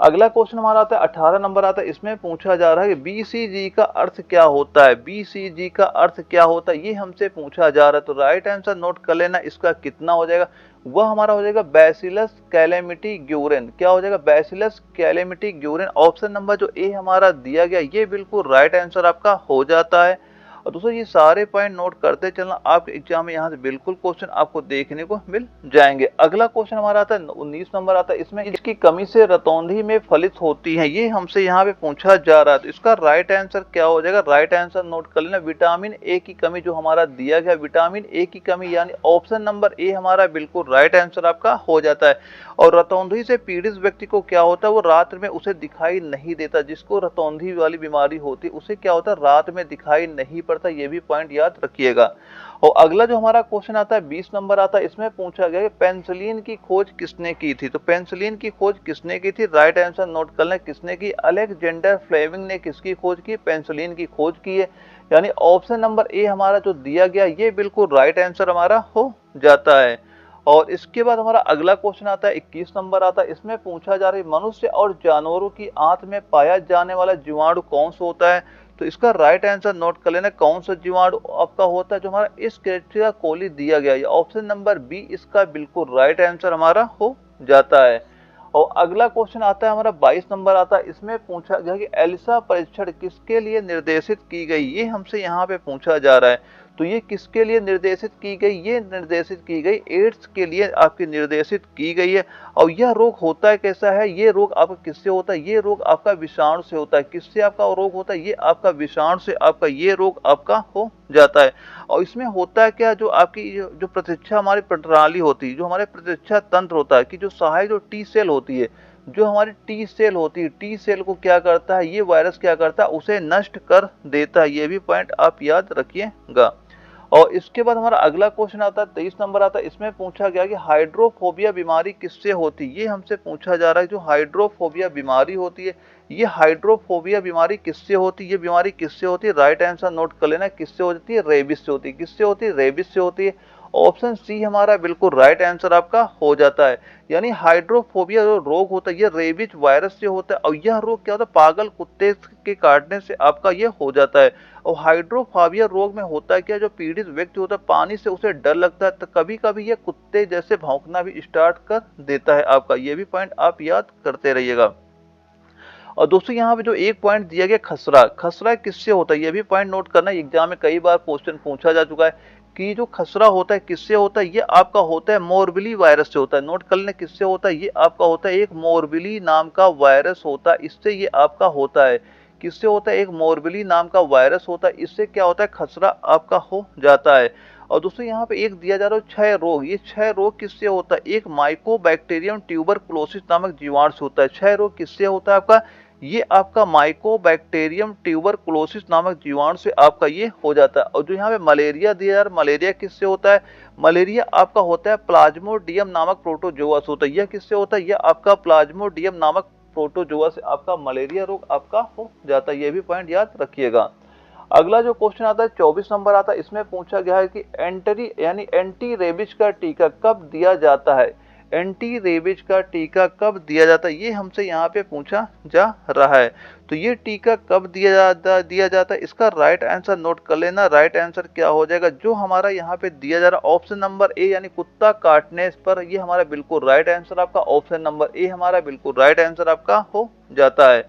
अगला क्वेश्चन हमारा आता है 18 नंबर आता है। इसमें पूछा जा रहा है कि बीसीजी का अर्थ क्या होता है। बीसीजी का अर्थ क्या होता है, ये हमसे पूछा जा रहा है। तो राइट आंसर नोट कर लेना, इसका कितना हो जाएगा, वह हमारा हो जाएगा बैसिलस कैलेमिटी ग्यूरेन। क्या हो जाएगा, बैसिलस कैलेमिटी ग्यूरेन। ऑप्शन नंबर जो ए हमारा दिया गया ये बिल्कुल राइट आंसर आपका हो जाता है। और दोस्तों ये सारे पॉइंट नोट करते चलना, आपके एग्जाम में यहाँ से बिल्कुल क्वेश्चन आपको देखने को मिल जाएंगे। अगला क्वेश्चन हमारा आता है 19 नंबर आता है। इसमें इसकी कमी से रतौंधी में फलित होती है, ये हमसे यहाँ पे पूछा जा रहा है। तो इसका राइट आंसर क्या हो जाएगा, राइट आंसर नोट कर लेना, विटामिन ए की कमी जो हमारा दिया गया, विटामिन ए की कमी, यानी ऑप्शन नंबर ए हमारा बिल्कुल राइट आंसर आपका हो जाता है। और रतौंधी से पीड़ित व्यक्ति को क्या होता है, वो रात में उसे दिखाई नहीं देता। जिसको रतौंधी वाली बीमारी होती है उसे क्या होता है, रात में दिखाई नहीं पड़ता। ये भी पॉइंट याद रखिएगा। और अगला जो हमारा क्वेश्चन आता है 20 नंबर आता है। इसमें पूछा गया कि पेनिसिलिन की खोज किसने की थी। तो पेनिसिलिन की खोज किसने की थी, राइट आंसर नोट कर लें, किसने की, अलेक्जेंडर फ्लेमिंग ने किसकी खोज की, पेनिसिलिन की खोज की है। यानी ऑप्शन नंबर ए हमारा जो दिया गया ये बिल्कुल राइट आंसर हमारा हो जाता है। और इसके बाद हमारा अगला क्वेश्चन आता है 21 नंबर आता है। इसमें पूछा जा रहा है मनुष्य और जानवरों की आंत में पाया जाने वाला जीवाणु कौन सा होता है। तो इसका राइट आंसर नोट कर लेना, कौन सा जीवाणु आपका होता है, जो हमारा एस्केरिचिया कोली दिया गया है। ऑप्शन नंबर बी इसका बिल्कुल राइट आंसर हमारा हो जाता है। और अगला क्वेश्चन आता है हमारा 22 नंबर आता है। इसमें पूछा गया कि एलिसा परीक्षण किसके लिए निर्देशित की गई, ये हमसे यहाँ पे पूछा जा रहा है। तो ये किसके लिए निर्देशित की गई, ये निर्देशित की गई एड्स के लिए आपकी निर्देशित की गई है। और यह रोग होता है कैसा है, ये रोग आपका किससे होता है, ये रोग आपका विषाणु से होता है। किससे आपका रोग होता है, ये आपका विषाणु से आपका ये रोग आपका हो जाता है। और इसमें होता है क्या, जो आपकी जो प्रतिरक्षा हमारी प्रणाली होती है, जो हमारे प्रतिरक्षा तंत्र होता है, कि जो सहायक जो टी सेल होती है, जो हमारी टी सेल होती है, टी सेल को क्या करता है, ये वायरस क्या करता है, उसे नष्ट कर देता है। ये भी पॉइंट आप याद रखिएगा। और इसके बाद हमारा अगला क्वेश्चन आता है 23 नंबर आता है। इसमें पूछा गया कि हाइड्रोफोबिया बीमारी किससे होती है, ये हमसे पूछा जा रहा है। जो हाइड्रोफोबिया बीमारी होती है, ये हाइड्रोफोबिया बीमारी किससे होती है, ये बीमारी किससे होती है, राइट आंसर नोट कर लेना, किससे होती है, रेबिस से होती है। किससे होती है, रेबिस से होती है। ऑप्शन सी हमारा बिल्कुल राइट आंसर आपका हो जाता है। यानी हाइड्रोफोबिया जो रोग होता है ये रेबीज वायरस से होता है और यह रोग क्या होता है पागल कुत्ते के काटने से आपका ये हो जाता है। और हाइड्रोफोबिया रोग में होता है क्या, जो पीड़ित व्यक्ति होता है पानी से उसे डर लगता है तो कभी कभी ये कुत्ते जैसे भौंकना भी स्टार्ट कर देता है आपका, ये भी पॉइंट आप याद करते रहिएगा। और दोस्तों यहाँ पे जो एक पॉइंट दिया गया खसरा, खसरा किससे होता है ये भी पॉइंट नोट करना है, एग्जाम में कई बार क्वेश्चन पूछा जा चुका है कि जो खसरा होता है किससे होता है, ये आपका होता है मोरबिली वायरस से होता है। नोट कर लें किससे होता है, ये आपका होता है एक मोरबिली नाम का वायरस होता है, इससे ये आपका होता है। किससे होता है, एक मोरबिली नाम का वायरस होता है, इससे क्या होता है खसरा आपका हो जाता है। और दोस्तों यहाँ पे एक दिया जा रहा है क्षय रोग, ये क्षय रोग किससे होता है, एक माइकोबैक्टीरियम ट्यूबरकुलोसिस नामक जीवाणु से होता है। क्षय रोग किससे होता है आपका, ये आपका माइकोबैक्टीरियम ट्यूबरकुलोसिस नामक जीवाणु से आपका ये हो जाता है। और जो यहाँ पे मलेरिया दिया जा रहा है, मलेरिया किससे होता है, मलेरिया आपका होता है प्लाज्मोडियम नामक प्रोटोजोआ से होता है। यह किससे होता है, यह आपका प्लाज्मोडियम नामक प्रोटोजोआ से आपका मलेरिया रोग आपका हो जाता है, ये भी पॉइंट याद रखिएगा। अगला जो क्वेश्चन आता है 24 नंबर आता है, इसमें पूछा गया है कि एंटी रेबिज का टीका कब दिया जाता है। एंटी रेबिज का टीका कब दिया जाता है, ये हमसे यहाँ पे पूछा जा रहा है। तो ये टीका कब दिया जाता है, इसका राइट आंसर नोट कर लेना। राइट आंसर क्या हो जाएगा, जो हमारा यहाँ पे दिया जा रहा है ऑप्शन नंबर ए यानी कुत्ता काटने पर, ये हमारा बिल्कुल राइट आंसर आपका ऑप्शन नंबर ए हमारा बिल्कुल राइट आंसर आपका हो जाता है।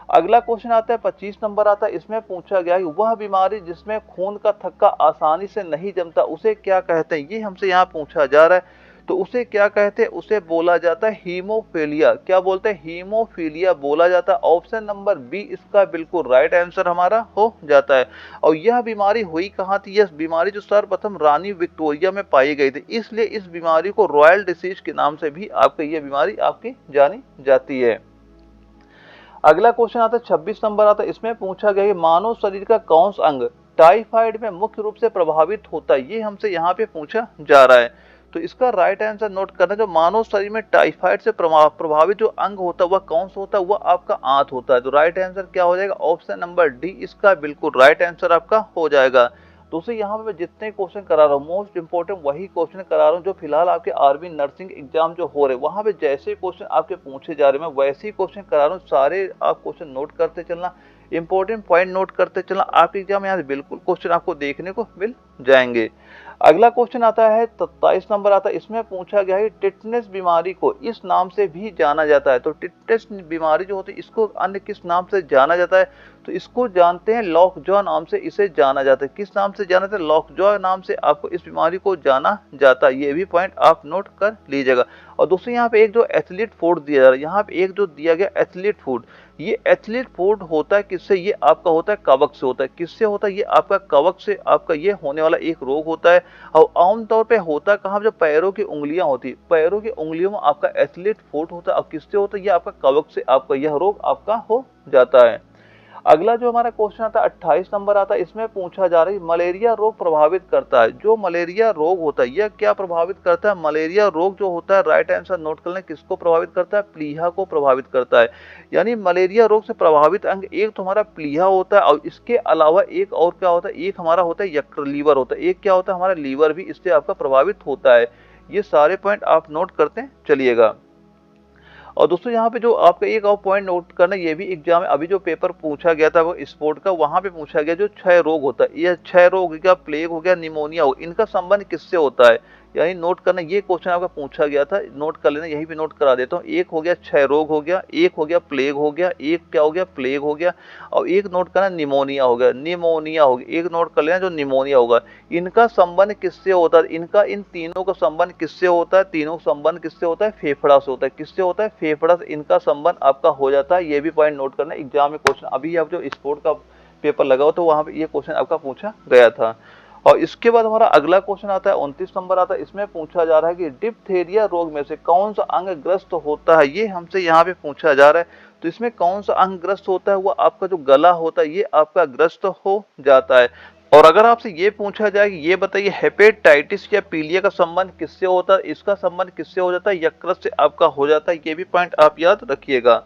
अगला क्वेश्चन आता है 25 नंबर आता है, इसमें पूछा गया है वह बीमारी जिसमें खून का थक्का आसानी से नहीं जमता उसे क्या कहते हैं, ये हमसे यहाँ पूछा जा रहा है। तो उसे क्या कहते हैं, उसे बोला जाता है हीमोफीलिया। क्या बोलते हैं, हीमोफीलिया बोला जाता है। ऑप्शन नंबर बी इसका बिल्कुल राइट आंसर हमारा हो जाता है। और यह बीमारी हुई कहाँ थी, यह बीमारी जो सर्वप्रथम रानी विक्टोरिया में पाई गई थी, इसलिए इस बीमारी को रॉयल डिसीज के नाम से भी आपकी यह बीमारी आपकी जानी जाती है। अगला क्वेश्चन आता है 26 नंबर आता है, इसमें पूछा गया कि मानव शरीर का कौन सा अंग टाइफाइड में मुख्य रूप से प्रभावित होता है, ये हमसे यहाँ पे पूछा जा रहा है। तो इसका राइट आंसर नोट करना, जो मानव शरीर में टाइफाइड से प्रभावित जो अंग होता है वह कौन सा होता है, वह आपका आंत होता है। तो राइट आंसर क्या हो जाएगा, ऑप्शन नंबर डी इसका बिल्कुल राइट आंसर आपका हो जाएगा। दोस्तों यहाँ पे मैं जितने क्वेश्चन करा रहा हूँ मोस्ट इंपोर्टेंट वही क्वेश्चन करा रहा हूँ जो फिलहाल आपके आर्मी नर्सिंग एग्जाम जो हो रहे हैं वहाँ पे जैसे क्वेश्चन आपके पूछे जा रहे हैं मैं वैसे ही क्वेश्चन करा रहा हूँ। सारे आप क्वेश्चन नोट करते चलना, इंपॉर्टेंट पॉइंट नोट करते चलना, आपके एग्जाम में यहाँ बिल्कुल क्वेश्चन आपको देखने को मिल जाएंगे। अगला क्वेश्चन आता है 27 नंबर आता है, इसमें पूछा गया है टिटनेस बीमारी को इस नाम से भी जाना जाता है। तो टिटनेस बीमारी जो होती है इसको अन्य किस नाम से जाना जाता है, तो इसको जानते हैं लॉकजॉ नाम से इसे जाना जाता है। किस नाम से जाना जाता है, लॉकजॉ नाम से आपको इस बीमारी को जाना जाता है, ये भी पॉइंट आप नोट कर लीजिएगा। और दोस्तों यहाँ पे एक जो एथलीट फूड दिया जा रहा है, यहाँ पे एक जो दिया गया एथलीट फूड, ये एथलीट फूड होता है किससे, ये आपका होता है कवक से होता है। किससे होता है, ये आपका कवक से आपका ये होने वाला एक रोग होता है। और आमतौर पे होता कहाँ, जो पैरों की उंगलियां होती है, पैरों की उंगलियों में आपका एथलीट फूट होता है। और किससे होता है, ये आपका कवक से आपका यह रोग आपका हो जाता है। अगला जो हमारा क्वेश्चन आता है 28 नंबर आता है, इसमें पूछा जा रहा है मलेरिया रोग प्रभावित करता है। जो मलेरिया रोग होता है यह क्या प्रभावित करता है, मलेरिया रोग जो होता है राइट आंसर नोट कर लें किसको प्रभावित करता है, प्लीहा को प्रभावित करता है। यानी मलेरिया रोग से प्रभावित अंग एक तो हमारा प्लीहा होता है और इसके अलावा एक और क्या होता है, एक हमारा होता है यकृत लीवर होता है, एक क्या होता है हमारा लीवर भी इससे आपका प्रभावित होता है। ये सारे पॉइंट आप नोट करते चलिएगा। और दोस्तों यहाँ पे जो आपका एक और पॉइंट नोट करना, ये भी एग्जाम में अभी जो पेपर पूछा गया था वो स्पोर्ट का, वहां पे पूछा गया जो क्षय रोग होता है, यह क्षय रोग हो गया, प्लेग हो गया, निमोनिया हो, इनका संबंध किससे होता है, यानी नोट करना। ये क्वेश्चन आपका पूछा गया था, नोट कर लेना, यही पे नोट करा देता हूँ। एक हो गया क्षय रोग हो गया, एक हो गया प्लेग हो गया, एक क्या हो गया प्लेग हो गया, और एक नोट करना निमोनिया हो गया, निमोनिया हो गया, एक नोट कर लेना जो निमोनिया होगा। इनका संबंध किससे होता है, इनका इन तीनों का संबंध किससे होता है, तीनों का संबंध किससे होता है, फेफड़ा से होता है। किससे होता है, फेफड़ा से इनका संबंध आपका हो जाता है। ये भी पॉइंट नोट करना, एग्जाम में क्वेश्चन अभी आप जो स्पोर्ट का पेपर लगा हो तो वहां पे ये क्वेश्चन आपका पूछा गया था। और इसके बाद हमारा अगला क्वेश्चन आता है 29 नंबर आता है, इसमें पूछा जा रहा है कि डिप्थेरिया रोग में से कौन सा अंग ग्रस्त होता है, ये हमसे यहाँ पे पूछा जा रहा है। तो इसमें कौन सा अंग ग्रस्त होता है, वो आपका जो गला होता है ये आपका ग्रस्त हो जाता है। और अगर आपसे ये पूछा जाए कि ये बताइए हेपेटाइटिस या पीलिया का संबंध किससे होता है, इसका संबंध किससे हो जाता है, यकृत से आपका हो जाता है। ये भी पॉइंट आप याद रखिएगा।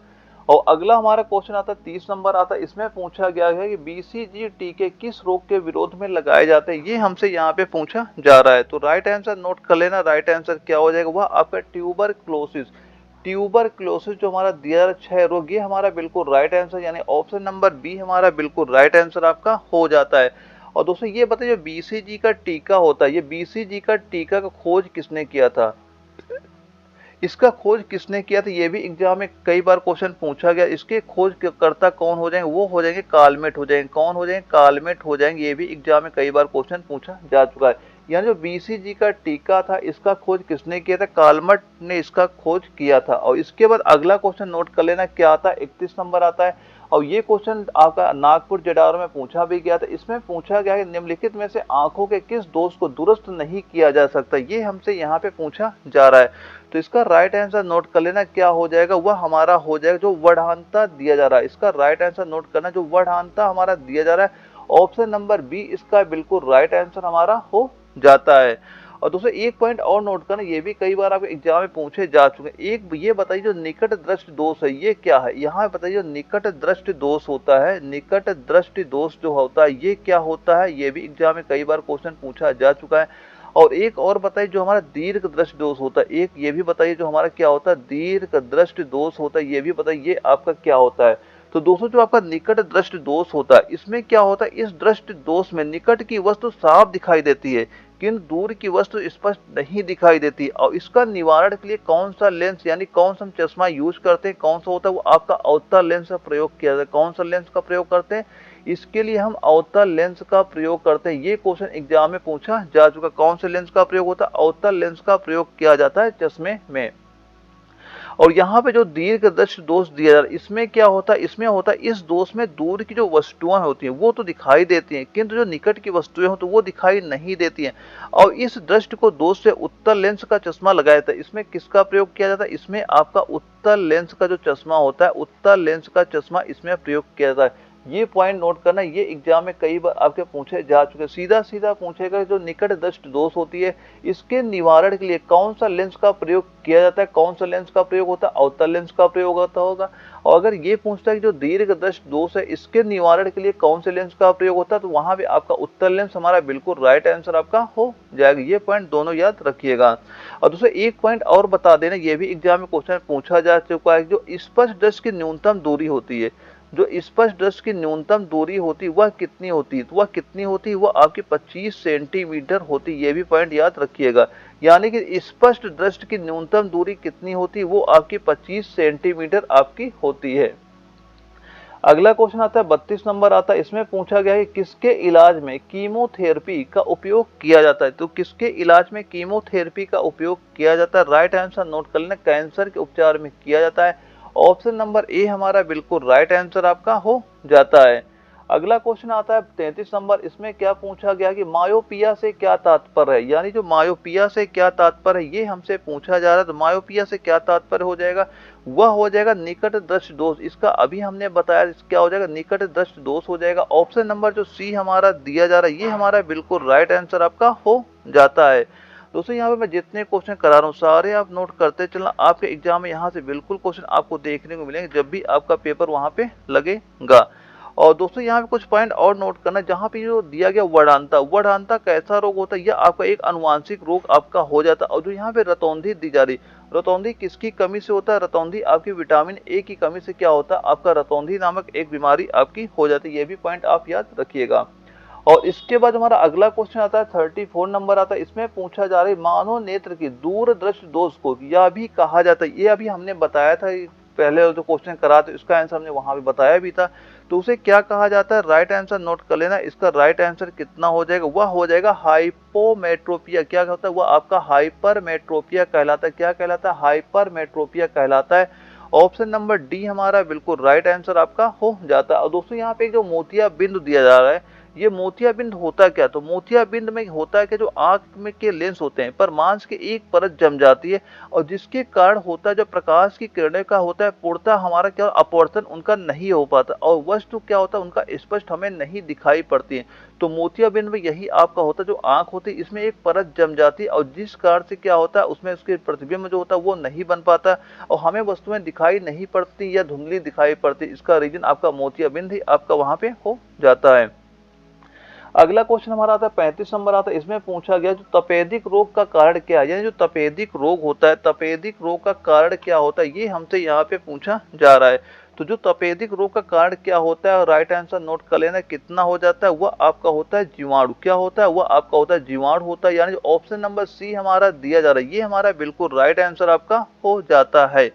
और अगला हमारा क्वेश्चन आता है 30 नंबर आता है, इसमें पूछा गया है कि बीसीजी टीके किस रोग के विरोध में लगाए जाते हैं, ये हमसे यहाँ पे पूछा जा रहा है। तो राइट आंसर नोट कर लेना, राइट आंसर क्या हो जाएगा, वह आपका ट्यूबरक्लोसिस। ट्यूबरक्लोसिस जो हमारा दिया जा रहा है 6 रोग, ये हमारा बिल्कुल राइट आंसर, यानी ऑप्शन नंबर बी हमारा बिल्कुल राइट आंसर आपका हो जाता है। और दोस्तों ये बताइए बीसीजी का टीका होता है, ये बीसीजी का टीका का खोज किसने किया था, इसका खोज किसने किया था, ये भी एग्जाम में कई बार क्वेश्चन पूछा गया। इसके खोज करता कौन हो जाएंगे, वो हो जाएंगे कालमेट हो जाएंगे। कौन हो जाएंगे, कालमेट हो जाएंगे। ये भी एग्जाम में कई बार क्वेश्चन पूछा जा चुका है। यानी जो बीसीजी का टीका था, इसका खोज किसने किया था, कालमेट ने इसका खोज किया था। और इसके बाद अगला क्वेश्चन नोट कर लेना क्या आता है, 31 नंबर आता है। और ये क्वेश्चन आपका नागपुर जेडीआर में पूछा भी गया था। इसमें पूछा गया है निम्नलिखित में से आंखों के किस दोष को दुरुस्त नहीं किया जा सकता, ये हमसे यहाँ पे पूछा जा रहा है। तो इसका राइट आंसर नोट कर लेना क्या हो जाएगा, वह हमारा हो जाएगा जो वर्धानता दिया जा रहा है। इसका राइट आंसर नोट करना, जो वर्धानता हमारा दिया जा रहा है, ऑप्शन नंबर बी इसका बिल्कुल राइट आंसर हमारा हो जाता है। और दोस्तों एक पॉइंट और नोट करना, ये भी कई बार आपके एग्जाम में पूछे जा चुके हैं। एक ये बताइए जो निकट दृष्टि दोष है ये क्या है, यहाँ बताइए निकट दृष्टि दोष होता है, निकट दृष्टि दोष जो होता है ये क्या होता है, ये भी एग्जाम में कई बार क्वेश्चन पूछा जा चुका है। और एक और बताइए जो हमारा दीर्घ दृष्टि दोष होता है, एक ये भी बताइए जो हमारा क्या होता है दीर्घ दृष्टि दोष होता है, ये भी बताइए ये आपका क्या होता है। तो दोस्तों जो आपका निकट दृष्टि दोष होता है, इसमें क्या होता है, इस दृष्टि दोष में निकट की वस्तु साफ दिखाई देती है किंतु दूर की वस्तु स्पष्ट नहीं दिखाई देती। और इसका निवारण के लिए कौन सा लेंस यानी कौन सा चश्मा यूज करते हैं, कौन सा होता है, वो आपका अवतल लेंस का प्रयोग किया जाता है। कौन सा लेंस का प्रयोग करते हैं, इसके लिए हम अवतल लेंस का प्रयोग करते हैं। ये क्वेश्चन एग्जाम में पूछा जा चुका, कौन से लेंस का प्रयोग होता है, अवतल लेंस का प्रयोग किया जाता है चश्मे में। और यहाँ पे जो दीर्घ दृष्टि दोष दिया जा रहा है, इसमें क्या होता है, इसमें होता है इस दोष में दूर की जो वस्तुएं होती हैं वो तो दिखाई देती हैं किंतु जो निकट की वस्तुएं हो तो वो दिखाई नहीं देती हैं। और इस दृष्टि को दोष से उत्तल लेंस का चश्मा लगाया जाता है। इसमें किसका प्रयोग किया जाता है, इसमें आपका उत्तल लेंस का जो चश्मा होता है, उत्तल लेंस का चश्मा इसमें प्रयोग किया जाता है। ये पॉइंट नोट करना, ये एग्जाम में कई बार आपके पूछे जा चुके। सीधा सीधा पूछेगा जो निकट दृष्टि दोष होती है, इसके निवारण के लिए कौन सा लेंस का प्रयोग किया जाता है, कौन सा लेंस का प्रयोग होता है, अवतल लेंस का प्रयोग होता होगा। और अगर ये पूछता है कि जो दीर्घ दृष्टि दोष है इसके निवारण के लिए कौन से लेंस का प्रयोग होता है, तो वहां भी आपका उत्तल लेंस हमारा बिल्कुल राइट आंसर आपका हो जाएगा। ये पॉइंट दोनों याद रखिएगा। और दूसरा एक पॉइंट और बता देना, ये भी एग्जाम में क्वेश्चन पूछा जा चुका है, जो स्पष्ट दृष्टि की न्यूनतम दूरी होती है, जो स्पष्ट दृष्टि की न्यूनतम दूरी होती है वह कितनी होती है, तो वह कितनी होती है, वह आपकी 25 सेंटीमीटर होती है। ये भी पॉइंट याद रखिएगा, यानी कि स्पष्ट दृष्टि की न्यूनतम दूरी कितनी होती है, वो आपकी 25 सेंटीमीटर आपकी होती है। अगला क्वेश्चन आता है 32 नंबर आता है, इसमें पूछा गया है किसके इलाज में कीमोथेरेपी का उपयोग किया जाता है। तो किसके इलाज में कीमोथेरेपी का उपयोग किया जाता है, राइट आंसर नोट कर लेना, कैंसर के उपचार में किया जाता है। ऑप्शन नंबर ए हमारा बिल्कुल राइट आंसर आपका हो जाता है। अगला क्वेश्चन आता है 33 नंबर, इसमें क्या पूछा गया कि मायोपिया से क्या तात्पर्य है, यानी जो मायोपिया से क्या तात्पर्य है ये हमसे पूछा जा रहा है। तो मायोपिया से क्या तात्पर्य हो जाएगा, वह हो जाएगा निकट दृष्टि दोष। इसका अभी हमने बताया क्या हो जाएगा, निकट दृष्टि दोष हो जाएगा। ऑप्शन नंबर जो सी हमारा दिया जा रहा है ये हमारा बिल्कुल राइट आंसर आपका हो जाता है। दोस्तों यहाँ पे मैं जितने क्वेश्चन करा रहा हूँ सारे आप नोट करते चलना, आपके एग्जाम में यहाँ से बिल्कुल क्वेश्चन आपको देखने को मिलेंगे जब भी आपका पेपर वहाँ पे लगेगा। और दोस्तों यहाँ पे कुछ पॉइंट और नोट करना, जहाँ पे जो दिया गया वर्णांता, वर्णांता कैसा रोग होता है, यह आपका एक अनुवांशिक रोग आपका हो जाता है। और जो यहाँ पे रतौंधी दी जा रही, रतौंधी किसकी कमी से होता है, रतौंधी आपकी विटामिन ए की कमी से क्या होता है, आपका रतौंधी नामक एक बीमारी आपकी हो जाती है। ये भी पॉइंट आप याद रखिएगा। और इसके बाद हमारा अगला क्वेश्चन आता है 34 नंबर आता है, इसमें पूछा जा रहा है मानव नेत्र की दूरदृष्टि दोष को यह भी कहा जाता है। ये अभी हमने बताया था पहले जो क्वेश्चन करा था इसका आंसर हमने वहां भी बताया भी था। तो उसे क्या कहा जाता है, राइट आंसर नोट कर लेना। इसका राइट आंसर कितना हो जाएगा, वह हो जाएगा हाइपोमेट्रोपिया। क्या होता है, वह आपका हाइपरमेट्रोपिया कहलाता है। क्या कहलाता है, हाइपरमेट्रोपिया कहलाता है। ऑप्शन नंबर डी हमारा बिल्कुल राइट आंसर आपका हो जाता है। और दोस्तों यहाँ पे जो मोतिया बिंदु दिया जा रहा है, ये मोतियाबिंद होता क्या, तो मोतियाबिंद में होता है कि जो आंख में के लेंस होते हैं पर मांस की एक परत जम जाती है और जिसके कारण होता है जो प्रकाश की किरणें का होता है पूर्णतः हमारा क्या अपवर्तन उनका नहीं हो पाता और वस्तु क्या होता है उनका स्पष्ट हमें नहीं दिखाई पड़ती है। तो मोतियाबिंद में यही आपका होता है, जो आंख होती है इसमें एक परत जम जाती है और जिस कारण से क्या होता है उसमें उसके प्रतिबिंब जो होता है वो नहीं बन पाता और हमें वस्तुएं दिखाई नहीं पड़ती या धुंधली दिखाई पड़ती। इसका रीजन आपका मोतियाबिंद ही आपका वहां पे हो जाता है। अगला क्वेश्चन हमारा आता है 35 नंबर आता है, इसमें पूछा गया जो तपेदिक रोग का कारण क्या है, यानी जो तपेदिक रोग होता है तपेदिक रोग का कारण क्या होता है ये हमसे यहाँ पे पूछा जा रहा है। तो जो तपेदिक रोग का कारण क्या होता है, राइट आंसर नोट कर लेना कितना हो जाता है, वह आपका होता है जीवाणु। क्या होता है, वह आपका होता है जीवाणु होता है, यानी ऑप्शन नंबर सी हमारा दिया जा रहा है ये हमारा बिल्कुल राइट आंसर आपका हो जाता है।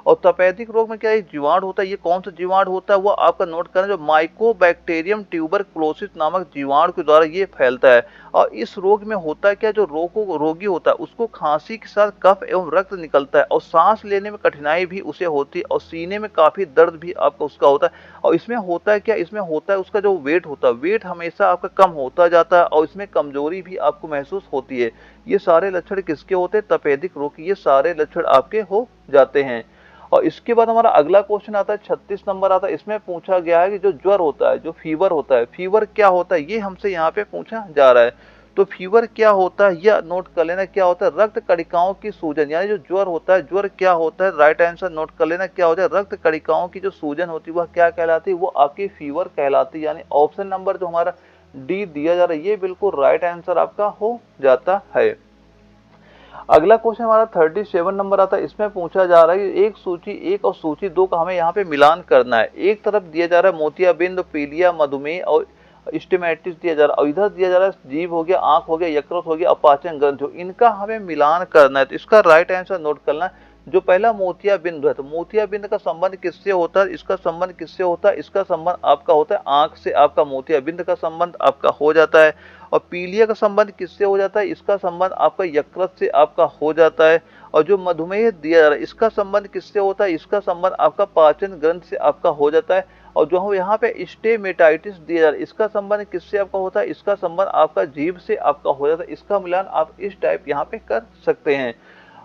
और तपेदिक रोग में क्या एक जीवाणु होता है, ये कौन सा जीवाणु होता है वो आपका नोट करना, जो माइकोबैक्टीरियम ट्यूबरकुलोसिस नामक जीवाणु के द्वारा ये फैलता है। और इस रोग में होता है क्या, जो रोगी होता है उसको खांसी के साथ कफ एवं रक्त निकलता है और सांस लेने में कठिनाई भी उसे होती है और सीने में काफी दर्द भी आपका उसका होता है। और इसमें होता है क्या, इसमें होता है उसका जो वेट होता है वेट हमेशा आपका कम होता जाता है और इसमें कमजोरी भी आपको महसूस होती है। ये सारे लक्षण किसके होते हैं, तपेदिक रोग के ये सारे लक्षण आपके हो जाते हैं। और इसके बाद हमारा अगला क्वेश्चन आता है 36 नंबर आता है, इसमें पूछा गया है कि जो ज्वर होता है जो फीवर होता है, फीवर क्या होता है ये हमसे यहाँ पे पूछा जा रहा है। तो फीवर क्या होता है यह नोट कर लेना, क्या होता है रक्त कणिकाओं की सूजन, यानी जो ज्वर होता है ज्वर क्या होता है, राइट आंसर नोट कर लेना क्या होता है रक्त कणिकाओं की जो सूजन होती है वह क्या कहलाती है, वो आपकी फीवर कहलाती है। यानी ऑप्शन नंबर जो हमारा डी दिया जा रहा है ये बिल्कुल राइट आंसर आपका हो जाता है। अगला क्वेश्चन हमारा 37 नंबर आता है, इसमें पूछा जा रहा है कि एक सूची 1 और सूची 2 का हमें यहाँ पे मिलान करना है। एक तरफ दिया जा रहा है मोतियाबिंद, पीलिया, मधुमेह और स्टिमेटिस दिया जा रहा है और इधर दिया जा रहा है जीभ हो गया, आंख हो गया, यकृत हो गया, अपाचन ग्रंथि हो, इनका हमें मिलान करना है। तो इसका राइट आंसर नोट करना है। जो पहला मोतियाबिंद है तो मोतियाबिंद का संबंध किससे होता है, इसका संबंध किससे होता है, इसका संबंध आपका होता है आंख से, आपका मोतियाबिंद का संबंध आपका हो जाता है। और पीलिया का संबंध किससे हो जाता है, इसका संबंध आपका यकृत से आपका हो जाता है। और जो मधुमेह दिया जा रहा है इसका संबंध किससे होता है, इसका संबंध आपका पाचन ग्रंथ से आपका हो जाता है। और जो हम यहाँ पे स्टेमेटाइटिस दिया जा रहा है इसका संबंध किससे आपका होता है, इसका संबंध आपका जीभ से आपका हो जाता है। इसका मिलान आप इस टाइप यहाँ पे कर सकते हैं।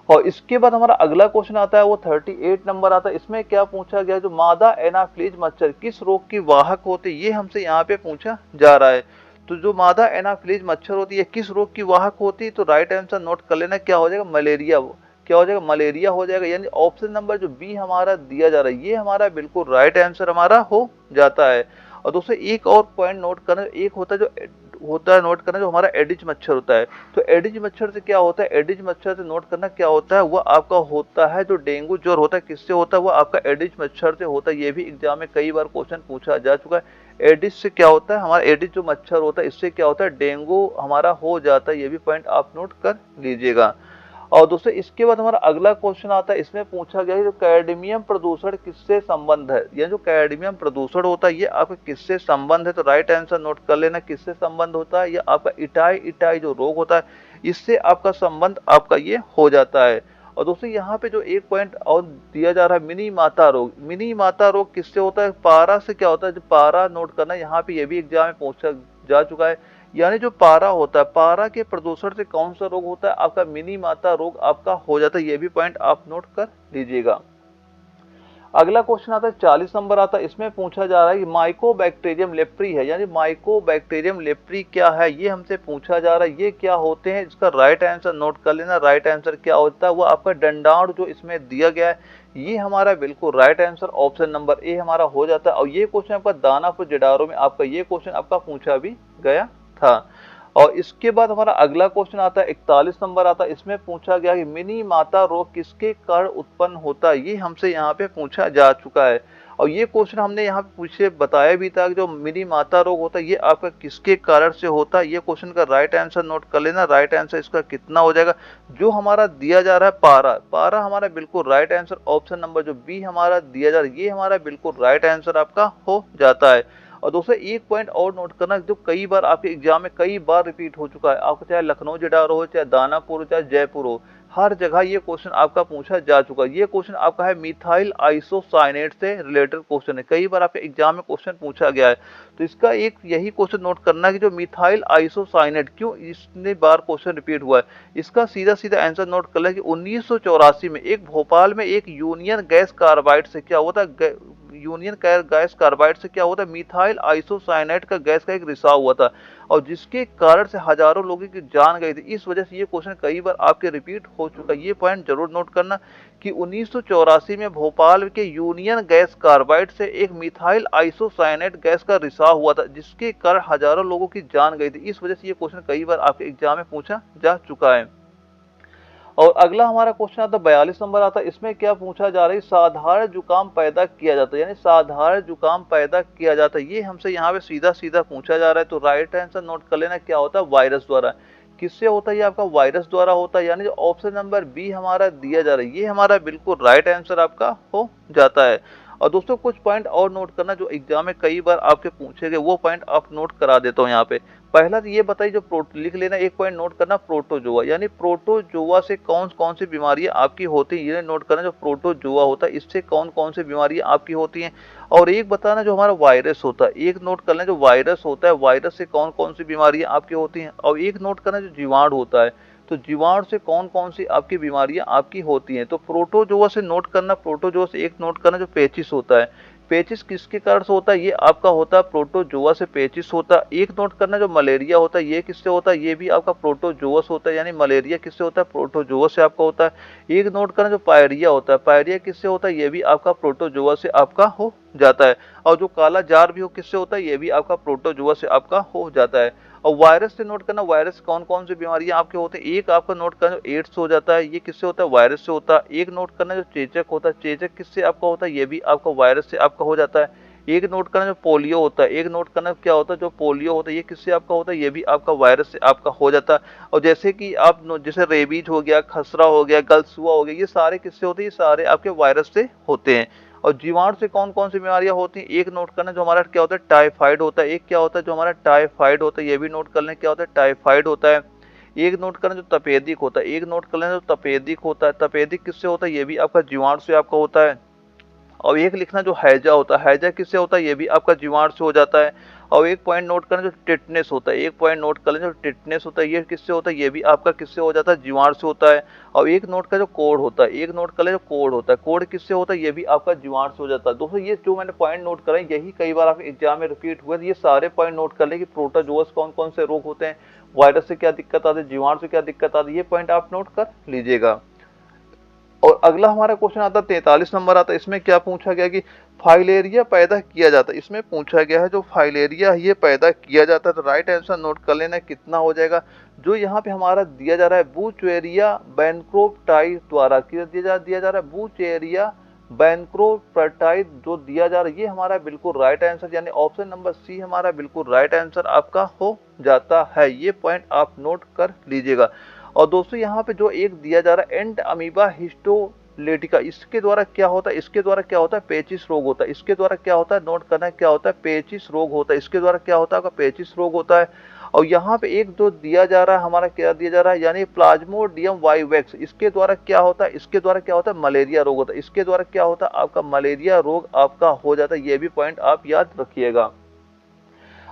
और इसके बाद हमारा अगला क्वेश्चन आता है वो 38 नंबर आता है, इसमें क्या पूछा गया जो मादा एनाफिलीज मच्छर किस रोग की वाहक होती है ये हमसे यहाँ पे पूछा जा रहा है। तो जो मादा एनाफिलीज मच्छर होती है किस रोग की वाहक होती है, तो राइट आंसर नोट कर लेना क्या हो जाएगा, मलेरिया। क्या हो जाएगा, मलेरिया हो जाएगा। यानी ऑप्शन नंबर जो बी हमारा दिया जा रहा है ये हमारा बिल्कुल राइट आंसर हमारा हो जाता है। और दोस्तों एक और पॉइंट नोट करना, एक होता है जो होता है नोट करना जो हमारा एडिज मच्छर होता है। तो एडिज मच्छर से क्या होता है, एडिज मच्छर से नोट करना क्या होता है, वह आपका होता है जो डेंगू ज्वर होता है किससे होता है, वह आपका एडिज मच्छर से होता है। ये भी एग्जाम में कई बार क्वेश्चन पूछा जा चुका है। एडिज से क्या होता है, हमारा एडिज जो मच्छर होता है इससे क्या होता है डेंगू हमारा हो जाता है। ये भी पॉइंट आप नोट कर लीजिएगा। और दोस्तों इसके बाद हमारा अगला क्वेश्चन आता है, इसमें पूछा गया है जो कैडमियम प्रदूषण किससे संबंध है, ये जो कैडमियम प्रदूषण होता है ये आपका किससे संबंध है, तो राइट आंसर नोट कर लेना किससे संबंध होता है, ये आपका इटाई जो रोग होता है इससे आपका संबंध आपका ये हो जाता है। और दोस्तों यहाँ पे जो एक पॉइंट और दिया जा रहा है मिनी माता रोग, मिनी माता रोग किससे होता है, पारा से क्या होता है, जो पारा नोट करना यहाँ पे ये भी एग्जाम में पूछा जा चुका है। यानी जो पारा होता है पारा के प्रदूषण से कौन सा रोग होता है, आपका मिनी माता रोग आपका हो जाता है। ये भी पॉइंट आप नोट कर लीजिएगा। अगला क्वेश्चन आता है 40 नंबर आता है, इसमें पूछा जा रहा है कि माइकोबैक्टीरियम लेप्री है, यानी माइकोबैक्टीरियम लेप्री क्या है ये हमसे पूछा जा रहा है। ये क्या होते हैं, इसका राइट आंसर नोट कर लेना। राइट आंसर क्या होता है, वो आपका डंडाणु जो इसमें दिया गया है ये हमारा बिल्कुल right answer option number A हमारा हो जाता है। और ये क्वेश्चन आपका दानापुर जिडारो में आपका ये क्वेश्चन आपका पूछा भी गया था। और इसके बाद हमारा अगला क्वेश्चन आता है 41 नंबर आता है, इसमें पूछा गया कि मिनी माता रोग किसके कारण उत्पन्न होता है, ये हमसे यहाँ पे पूछा जा चुका है। और ये क्वेश्चन हमने यहाँ पे पूछे बताया भी था कि जो मिनी माता रोग होता है ये आपका किसके कारण से होता है। ये क्वेश्चन का राइट आंसर नोट कर लेना। राइट आंसर इसका कितना हो जाएगा, जो हमारा दिया जा रहा है पारा, पारा हमारा बिल्कुल राइट आंसर ऑप्शन नंबर जो बी हमारा दिया जा रहा है ये हमारा बिल्कुल राइट आंसर आपका हो जाता है। और दोस्तों एक पॉइंट और नोट करना जो कई बार आपके एग्जाम में कई बार रिपीट हो चुका है, आपको चाहे लखनऊ जिडारो हो, चाहे दानापुर हो, चाहे जयपुर हो, हर जगह ये क्वेश्चन आपका पूछा जा चुका है। ये क्वेश्चन आपका है मिथाइल आइसोसाइनेट से रिलेटेड क्वेश्चन है, कई बार आपके एग्जाम में क्वेश्चन पूछा गया है। तो इसका एक यही क्वेश्चन नोट करना कि जो मिथाइल आइसोसाइनेट क्यों इतने बार क्वेश्चन रिपीट हुआ है। इसका सीधा सीधा आंसर नोट कर लें कि 1984 में एक भोपाल में एक यूनियन गैस कार्बाइड से क्या होता है, यूनियन गैस कार्बाइड से क्या होता है, मिथाइल आइसोसाइनेट का गैस का एक रिसाव हुआ था और जिसके कारण से हजारों लोगों की जान गई थी। इस वजह से ये क्वेश्चन कई बार आपके रिपीट हो चुका है। ये पॉइंट जरूर नोट करना कि 1984 में भोपाल के यूनियन गैस कार्बाइड से एक मिथाइल आइसोसाइनेट गैस का रिसाव हुआ था जिसके कारण हजारों लोगों की जान गई थी। इस वजह से ये क्वेश्चन कई बार आपके एग्जाम में पूछा जा चुका है। और अगला हमारा क्वेश्चन आता है 42 नंबर आता है। इसमें क्या पूछा जा रहा है, साधारण जुकाम पैदा किया जाता है, यानी साधारण जुकाम पैदा किया जाता है। ये हमसे यहाँ पे सीधा सीधा पूछा जा रहा है। तो राइट आंसर नोट कर लेना, क्या होता है, वायरस द्वारा। किससे होता है, ये आपका वायरस द्वारा होता है, यानी जो ऑप्शन नंबर बी हमारा दिया जा रहा है ये हमारा बिल्कुल राइट आंसर आपका हो जाता है। और दोस्तों कुछ पॉइंट और नोट करना जो एग्जाम में कई बार आपके पूछे गए, वो पॉइंट आप नोट करा देता हूँ यहाँ पे। पहला तो ये बताइए, जो लिख लेना, एक पॉइंट नोट करना, प्रोटोजोआ, यानी प्रोटोजोआ से कौन कौन सी बीमारियां आपकी होती हैं, ये नोट करना। जो प्रोटोजोआ होता है इससे कौन कौन सी बीमारियां आपकी होती हैं। और एक बताना जो हमारा वायरस होता है, एक नोट करना जो वायरस होता है, वायरस से कौन कौन सी बीमारियां आपकी होती हैं। और एक नोट करना जो जीवाणु होता है, तो जीवाणु से कौन कौन सी आपकी बीमारियां आपकी होती हैं। तो प्रोटोजोआ से नोट करना, प्रोटोजोआ से एक नोट करना जो पेचिस होता है, पेचिस किसके कारण से होता है, ये आपका होता है प्रोटोजोआ से पेचिस होता है। एक नोट करना जो मलेरिया होता है ये किससे होता है, ये भी आपका प्रोटोजोआ से होता है, यानी मलेरिया किससे होता है, प्रोटोजोआ से आपका होता है। एक नोट करना जो पायरिया होता है, पायरिया किससे होता है, ये भी आपका प्रोटोजोआ से आपका हो जाता है। और जो काला जार भी हो किससे होता है, ये भी आपका प्रोटोजोआ से आपका हो जाता है। और वायरस से नोट करना, वायरस कौन कौन सी बीमारियां आपके होते हैं। एक आपका नोट करना जो एड्स हो जाता है, ये किससे होता है, वायरस से होता है। एक नोट करना जो चेचक होता है, चेचक किससे आपका होता है, ये भी आपका वायरस से आपका हो जाता है। एक नोट करना जो पोलियो होता है, एक नोट करना क्या होता है, जो पोलियो होता है ये किससे आपका होता है, ये भी आपका वायरस से आपका हो जाता है। और जैसे कि आप जैसे रेबीज हो गया, खसरा हो गया, गलसुआ हो गया, ये सारे किससे होते हैं, ये सारे आपके वायरस से होते हैं। और जीवाणु से कौन कौन सी बीमारियां होती हैं, एक नोट करना जो हमारा क्या होता है, टाइफाइड होता है। एक क्या होता है, जो हमारा टाइफाइड होता है, ये भी नोट कर लें, क्या होता है, टाइफाइड होता है। एक नोट करना जो तपेदिक होता है, एक नोट कर लें जो तपेदिक होता है, तपेदिक किससे होता है, ये भी आपका जीवाणु से आपका होता है। और एक लिखना जो हैजा होता है, हैजा किससे होता है, ये भी आपका जीवाणु से हो जाता है। और एक पॉइंट नोट करना जो टिटनेस होता है, एक पॉइंट नोट कर लें जो टिटनेस होता है ये किससे होता है, ये भी आपका किससे हो जाता है, जीवाणु से होता है। और एक नोट का जो कोड होता है, एक नोट कर लें जो कोड होता है, कोड किससे होता है, ये भी आपका जीवाणु से हो जाता है। दोस्तों ये जो मैंने पॉइंट नोट कराए यही कई बार आपके एग्जाम में रिपीट हुए, ये सारे पॉइंट नोट कर लें कि प्रोटोजोअस कौन कौन से रोग होते हैं, वायरस से क्या दिक्कत आती है, जीवाणु से क्या दिक्कत आती है, ये पॉइंट आप नोट कर लीजिएगा। और अगला हमारा क्वेश्चन आता है 43 नंबर आता है। इसमें क्या पूछा गया कि फाइलेरिया पैदा किया जाता है। इसमें पूछा गया है जो फाइलेरिया ये पैदा किया जाता है। तो राइट आंसर नोट कर लेना कितना हो जाएगा, जो यहाँ पे हमारा दिया जा रहा है बूचेरिया बैनक्रोप्टाइड द्वारा दिया जा रहा है बूचेरिया बैनक्रोप्टाइड जो दिया जा रहा है, ये हमारा बिल्कुल राइट आंसर, यानी ऑप्शन नंबर सी हमारा बिल्कुल राइट आंसर आपका हो जाता है। ये पॉइंट आप नोट कर लीजिएगा। और दोस्तों यहाँ पे जो एक दिया जा रहा है एंड अमीबा हिस्टोलेटिका, इसके द्वारा क्या होता है, इसके द्वारा क्या होता है, पेचिस रोग होता है। इसके द्वारा क्या होता है, नोट करना है, क्या होता है, पेचिस रोग होता है। इसके द्वारा क्या होता है, पेचिस रोग होता है। और यहाँ पे एक जो दिया जा रहा है हमारा, क्या दिया जा रहा है, यानी प्लाज्मोडियम वाइवेक्स, इसके द्वारा क्या होता है, इसके द्वारा क्या होता है, मलेरिया रोग होता है। इसके द्वारा क्या होता है, आपका मलेरिया रोग आपका हो जाता है। ये भी पॉइंट आप याद रखिएगा।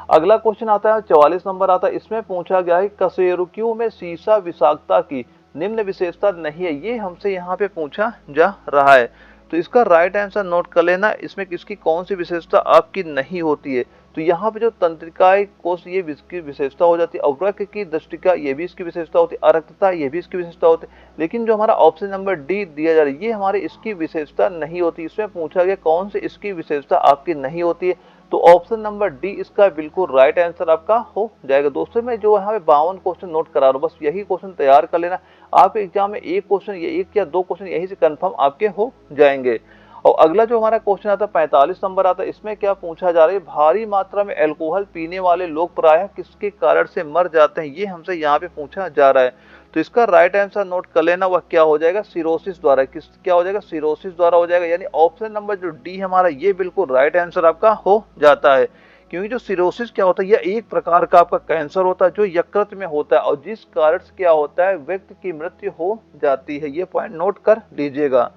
अगला क्वेश्चन आता है 44 नंबर आता है। इसमें पूछा गया है कशेरुकियों में सीसा विषाक्तता की निम्न विशेषता नहीं है, ये हमसे यहाँ पे पूछा जा रहा है। तो इसका राइट आंसर नोट कर लेना, इसमें किसकी कौन सी विशेषता आपकी नहीं होती है। तो यहाँ पे जो तंत्रिकाएं कोष ये इसकी विशेषता हो जाती है, अवरक की दृष्टिका ये भी इसकी विशेषता होती है, अरक्तता ये भी इसकी विशेषता होती है। लेकिन जो हमारा ऑप्शन नंबर डी दिया जा रहा है ये हमारी इसकी विशेषता नहीं होती। इसमें पूछा गया कौन सी इसकी विशेषता आपकी नहीं होती है, तो ऑप्शन नंबर डी इसका बिल्कुल राइट आंसर आपका हो जाएगा। दोस्तों मैं जो यहाँ पे 52 क्वेश्चन नोट करा रहा हूँ, बस यही क्वेश्चन तैयार कर लेना। आपके एग्जाम में एक क्वेश्चन, एक या दो क्वेश्चन यहीं से कंफर्म आपके हो जाएंगे। और अगला जो हमारा क्वेश्चन आता है 45 नंबर आता है। इसमें क्या पूछा जा रहा है, भारी मात्रा में अल्कोहल पीने वाले लोग प्रायः किसके कारण से मर जाते हैं, ये हमसे यहाँ पे पूछा जा रहा है। तो इसका राइट आंसर नोट कर लेना, वह क्या हो जाएगा, सिरोसिस द्वारा। क्या हो जाएगा, सिरोसिस द्वारा हो जाएगा। यानी ऑप्शन नंबर जो डी हमारा ये बिल्कुल राइट आंसर आपका हो जाता है। क्योंकि जो सिरोसिस क्या होता है, यह एक प्रकार का आपका कैंसर होता है जो यकृत में होता है और जिस कारण से क्या होता है, व्यक्ति की मृत्यु हो जाती है। ये पॉइंट नोट कर लीजिएगा।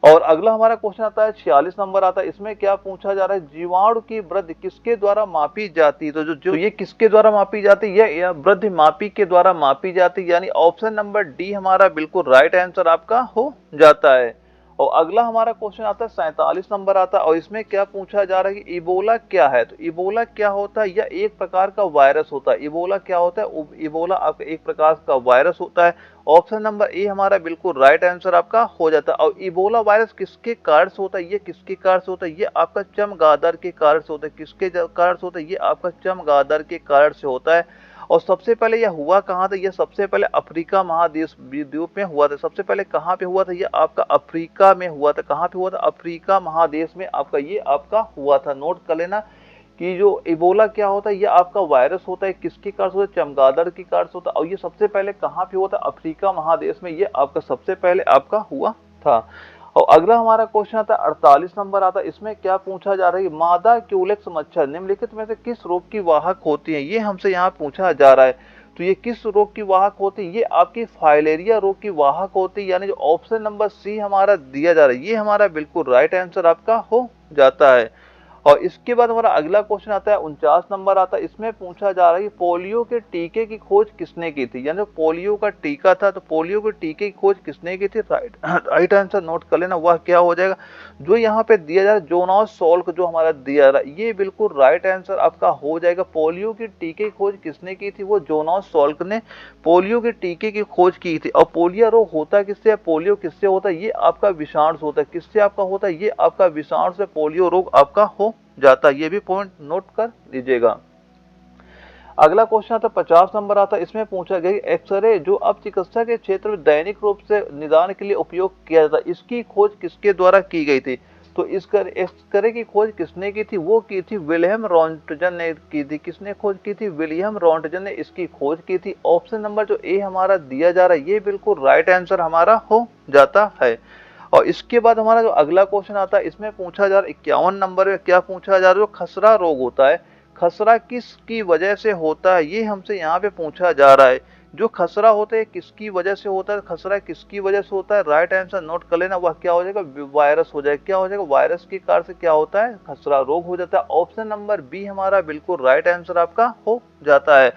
और अगला हमारा क्वेश्चन आता है 46 नंबर आता है। इसमें क्या पूछा जा रहा है, जीवाणु की वृद्धि किसके द्वारा मापी जाती है? तो जो ये किसके द्वारा मापी जाती है, यह वृद्धि मापी के द्वारा मापी जाती है, यानी ऑप्शन नंबर डी हमारा बिल्कुल राइट आंसर आपका हो जाता है। और अगला हमारा क्वेश्चन आता है 47 नंबर आता है और इसमें क्या पूछा जा रहा है कि इबोला क्या है? तो इबोला क्या होता है, यह एक प्रकार का वायरस होता है। इबोला क्या होता है, इबोला आपका एक प्रकार का वायरस होता है। ऑप्शन नंबर ए हमारा बिल्कुल राइट आंसर आपका हो जाता है। और इबोला वायरस किसके कारण से होता है, ये किसके कारण से होता है, ये आपका चमगादड़ के कारण से होता है। किसके कारण से होता है, ये आपका चमगादड़ के कारण से होता है। और सबसे पहले यह हुआ कहाँ था, यह सबसे पहले अफ्रीका महादेश द्वीप में हुआ था। सबसे पहले कहाँ पे हुआ था, यह आपका अफ्रीका में हुआ था। कहाँ पे हुआ था, अफ्रीका महादेश में आपका ये आपका हुआ था। नोट कर लेना कि जो इबोला क्या होता है, ये आपका वायरस होता है। किसके कारण से होता है, चमगादड़ के कारण से होता है। और ये सबसे पहले कहाँ पे हुआ था, अफ्रीका महादेश में ये आपका सबसे पहले आपका हुआ था। और अगला हमारा क्वेश्चन आता है 48 नंबर आता है। इसमें क्या पूछा जा रहा है, मादा क्यूलेक्स मच्छर निम्नलिखित में से किस रोग की वाहक होती है? ये हमसे यहाँ पूछा जा रहा है। तो ये किस रोग की वाहक होती है, ये आपकी फाइलेरिया रोग की वाहक होती है, यानी जो ऑप्शन नंबर सी हमारा दिया जा रहा है, ये हमारा बिल्कुल राइट आंसर आपका हो जाता है। और इसके बाद हमारा अगला क्वेश्चन आता है 49 नंबर आता है। इसमें पूछा जा रहा है कि पोलियो के टीके की खोज किसने की थी? यानी पोलियो का टीका था, तो पोलियो के टीके की खोज किसने की थी? राइट आंसर नोट कर लेना, वह क्या हो जाएगा, जो यहाँ पे दिया जा रहा है जोनास सॉल्क, जो हमारा दिया जा रहा है, ये बिल्कुल राइट आंसर आपका हो जाएगा। पोलियो की टीके की खोज किसने की थी? वो जोनास सॉल्क ने पोलियो के टीके की खोज की थी। और पोलियो रोग होता किससे है, पोलियो किससे होता है, ये आपका विषाणु होता है। किससे आपका होता है, ये आपका विषाणु से पोलियो रोग आपका हो जाता है। ये भी पॉइंट नोट कर लीजिएगा। अगला क्वेश्चन आता है 50 नंबर आता है। इसमें पूछा गया एक्सरे जो अब चिकित्सा के क्षेत्र में दैनिक रूप से निदान के लिए उपयोग किया जाता है, इसकी खोज किसके द्वारा की गई थी? तो एक्सरे की खोज किसने की थी? वो की थी विलियम रॉन्टजन ने की थी। किसने खोज की थी? विलियम रॉन्टजन ने इसकी खोज की थी। ऑप्शन नंबर जो ए हमारा दिया जा रहा है, ये बिल्कुल राइट आंसर हमारा हो जाता है। और इसके बाद हमारा जो अगला क्वेश्चन आता है, इसमें पूछा जा रहा है 51 नंबर में क्या पूछा जा रहा है, जो खसरा रोग होता है, खसरा किसकी वजह से होता है, ये हमसे यहाँ पे पूछा जा रहा है। जो खसरा होता है किसकी वजह से होता है, खसरा किसकी वजह से होता है? राइट आंसर नोट कर लेना, वह क्या हो जाएगा, वायरस हो जाएगा। क्या हो जाएगा, वायरस के कारण से क्या होता है, खसरा रोग हो जाता है। ऑप्शन नंबर बी हमारा बिल्कुल राइट आंसर आपका हो जाता है।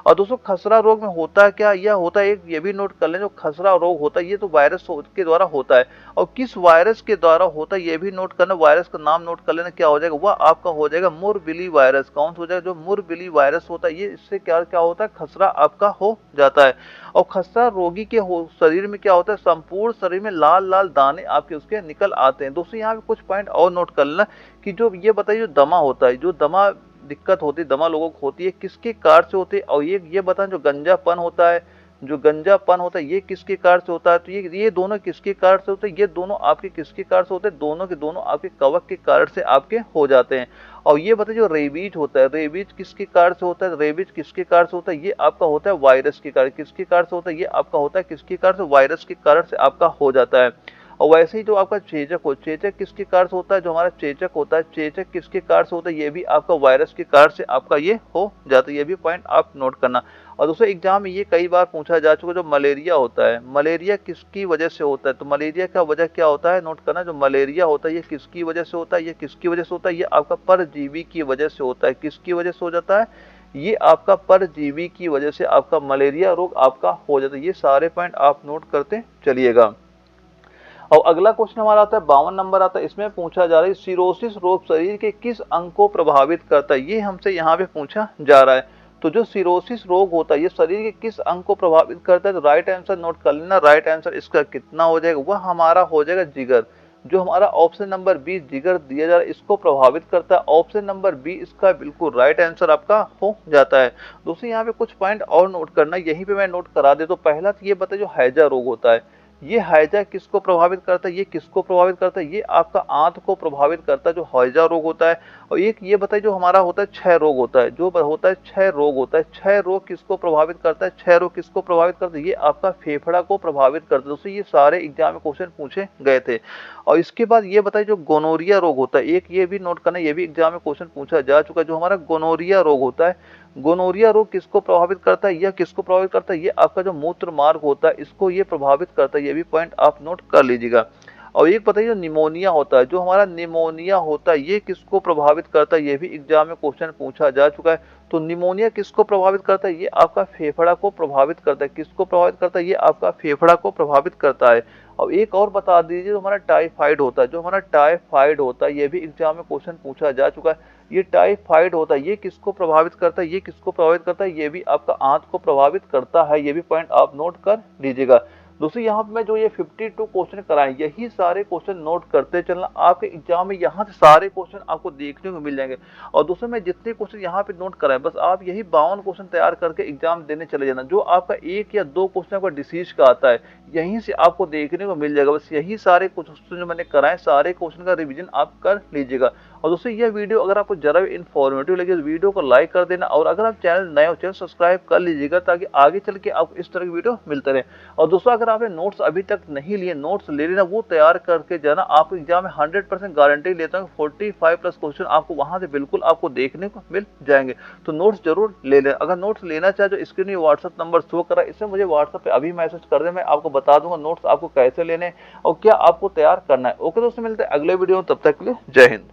और दोस्तों खसरा रोग में होता है क्या, यह होता है एक, ये भी नोट कर लें, जो खसरा रोग होता है ये तो वायरस के द्वारा होता है। और किस वायरस के द्वारा होता है ये भी नोट करना, वायरस का नाम नोट कर लेना, क्या हो जाएगा, वह आपका हो जाएगा मुरबिली वायरस। कौन सा हो जाएगा, जो मुरबिली वायरस होता है, ये इससे क्या क्या होता है, खसरा आपका हो जाता है। और खसरा रोगी के शरीर में क्या होता है, संपूर्ण शरीर में लाल लाल दाने आपके उसके निकल आते हैं। दोस्तों यहाँ पे कुछ पॉइंट और नोट कर लेना कि जो ये बताइए, जो दमा होता है, जो दमा दिक्कत होती है, दमा लोगों को होती है, किसके कारण से होती है? और ये बताएं, जो गंजापन होता है, जो गंजापन होता है, ये किसके कारण से होता है? तो ये दोनों किसके कारण से होते हैं? ये दोनों आपके किसके कारण से होते हैं? दोनों के दोनों आपके कवक के कारण से आपके हो जाते हैं। और ये बताइए, जो रेबीज होता है, रेबीज किसके कारण से होता है? रेबीज किसके कारण से होता है? ये आपका होता है वायरस के कारण। किसके कारण से होता है? ये आपका होता है किसके कारण से? वायरस के कारण से आपका हो जाता है। और वैसे ही जो आपका चेचक हो, चेचक किसके कारण से होता है? जो हमारा चेचक होता है, चेचक किसके कारण से होता है? ये भी आपका वायरस के कारण से आपका ये हो जाता है। ये भी पॉइंट आप नोट करना। और दूसरे एग्जाम में ये कई बार पूछा जा चुका, जो मलेरिया होता है, मलेरिया किसकी वजह से होता है? तो मलेरिया का वजह क्या होता है, नोट करना। जो मलेरिया होता है ये किसकी वजह से होता है? ये किसकी वजह से होता है? ये आपका परजीवी की वजह से होता है। किसकी वजह से हो जाता है? ये आपका परजीवी की वजह से आपका मलेरिया रोग आपका हो जाता है। ये सारे पॉइंट आप नोट करते चलिएगा। और अगला क्वेश्चन हमारा आता है 52 नंबर आता है। इसमें पूछा जा रहा है सिरोसिस रोग शरीर के किस अंग को प्रभावित करता है? ये हमसे यहाँ पे पूछा जा रहा है। तो जो सिरोसिस रोग होता है ये शरीर के किस अंग को प्रभावित करता है? तो राइट आंसर नोट कर लेना, राइट आंसर इसका कितना हो जाएगा, वह हमारा हो जाएगा जिगर। जो हमारा ऑप्शन नंबर बी जिगर दिया जा रहा है इसको प्रभावित करता है। ऑप्शन नंबर बी इसका बिल्कुल राइट आंसर आपका हो जाता है। दोस्तों यहाँ पे कुछ पॉइंट और नोट करना, यहीं पे मैं नोट करा दे। तो पहला तो ये बताइए, जो हैजा रोग होता है, ये हैजा किसको प्रभावित करता है, ये किसको प्रभावित करता है, ये आपका आंत को प्रभावित करता है जो हैजा रोग होता है। और एक ये बताइए जो हमारा होता है क्षय रोग होता है, जो होता है क्षय रोग होता है, क्षय रोग किसको प्रभावित करता है, क्षय रोग किसको प्रभावित करता है, ये आपका फेफड़ा को प्रभावित करता है। दोस्तों ये सारे एग्जाम में क्वेश्चन पूछे गए थे। और इसके बाद ये बताइए जो गोनोरिया रोग होता है, एक ये भी नोट करना, ये भी एग्जाम में क्वेश्चन पूछा जा चुका है, जो हमारा गोनोरिया रोग होता है, गोनोरिया रोग किसको प्रभावित करता है, यह किसको प्रभावित करता है, ये आपका जो मूत्र मार्ग होता है इसको ये प्रभावित करता है, ये भी पॉइंट आप नोट कर लीजिएगा। और एक बताइए जो निमोनिया होता है, जो हमारा निमोनिया होता है ये किसको प्रभावित करता है, ये भी एग्जाम में क्वेश्चन पूछा जा चुका है। तो निमोनिया किसको प्रभावित करता है, ये आपका फेफड़ा को प्रभावित करता है, किसको प्रभावित करता है, ये आपका फेफड़ा को प्रभावित करता है। और एक और बता दीजिए जो हमारा टाइफाइड होता है, जो हमारा टाइफाइड होता है ये भी एग्जाम में क्वेश्चन पूछा जा चुका है। ये टाइफाइड होता है ये किसको प्रभावित करता है, ये किसको प्रभावित करता है, ये भी आपका आंत को प्रभावित करता है, ये भी पॉइंट आप नोट कर लीजिएगा। दोस्तों यहाँ पे मैं जो ये 52 क्वेश्चन कराए यही सारे क्वेश्चन नोट करते चलना, आपके एग्जाम में यहाँ से सारे क्वेश्चन आपको देखने को मिल जाएंगे। और दोस्तों मैं जितने क्वेश्चन यहाँ पे नोट कराए बस आप यही 52 क्वेश्चन तैयार करके एग्जाम देने चले जाना। जो आपका 1 या 2 क्वेश्चन आपका डिसीज का आता है यहीं से आपको देखने को मिल जाएगा। बस यही सारे क्वेश्चन जो मैंने कराए सारे क्वेश्चन का रिविजन आप कर लीजिएगा। और दोस्तों यह वीडियो अगर आपको जरा भी इन्फॉर्मेटिव लगे तो वीडियो को लाइक कर देना, और अगर आप चैनल नए हो चैनल सब्सक्राइब कर लीजिएगा ताकि आगे चल के आपको इस तरह की वीडियो मिलते रहे। और दोस्तों अगर आपने नोट्स अभी तक नहीं लिए, नोट्स ले लेना, वो तैयार करके जाना। आपको एग्जाम में 100% गारंटी लेता हूँ 45+ क्वेश्चन आपको वहां से बिल्कुल आपको देखने को मिल जाएंगे। तो नोट्स जरूर ले लें। अगर नोट्स लेना चाहे तो स्क्रीन में व्हाट्सएप नंबर शो करा, इसमें मुझे व्हाट्सएप पे अभी मैसेज कर दे, मैं आपको बता दूंगा नोट्स आपको कैसे लेने और क्या आपको तैयार करना है। ओके दोस्तों मिलते हैं अगले वीडियो में, तब तक के लिए जय हिंद।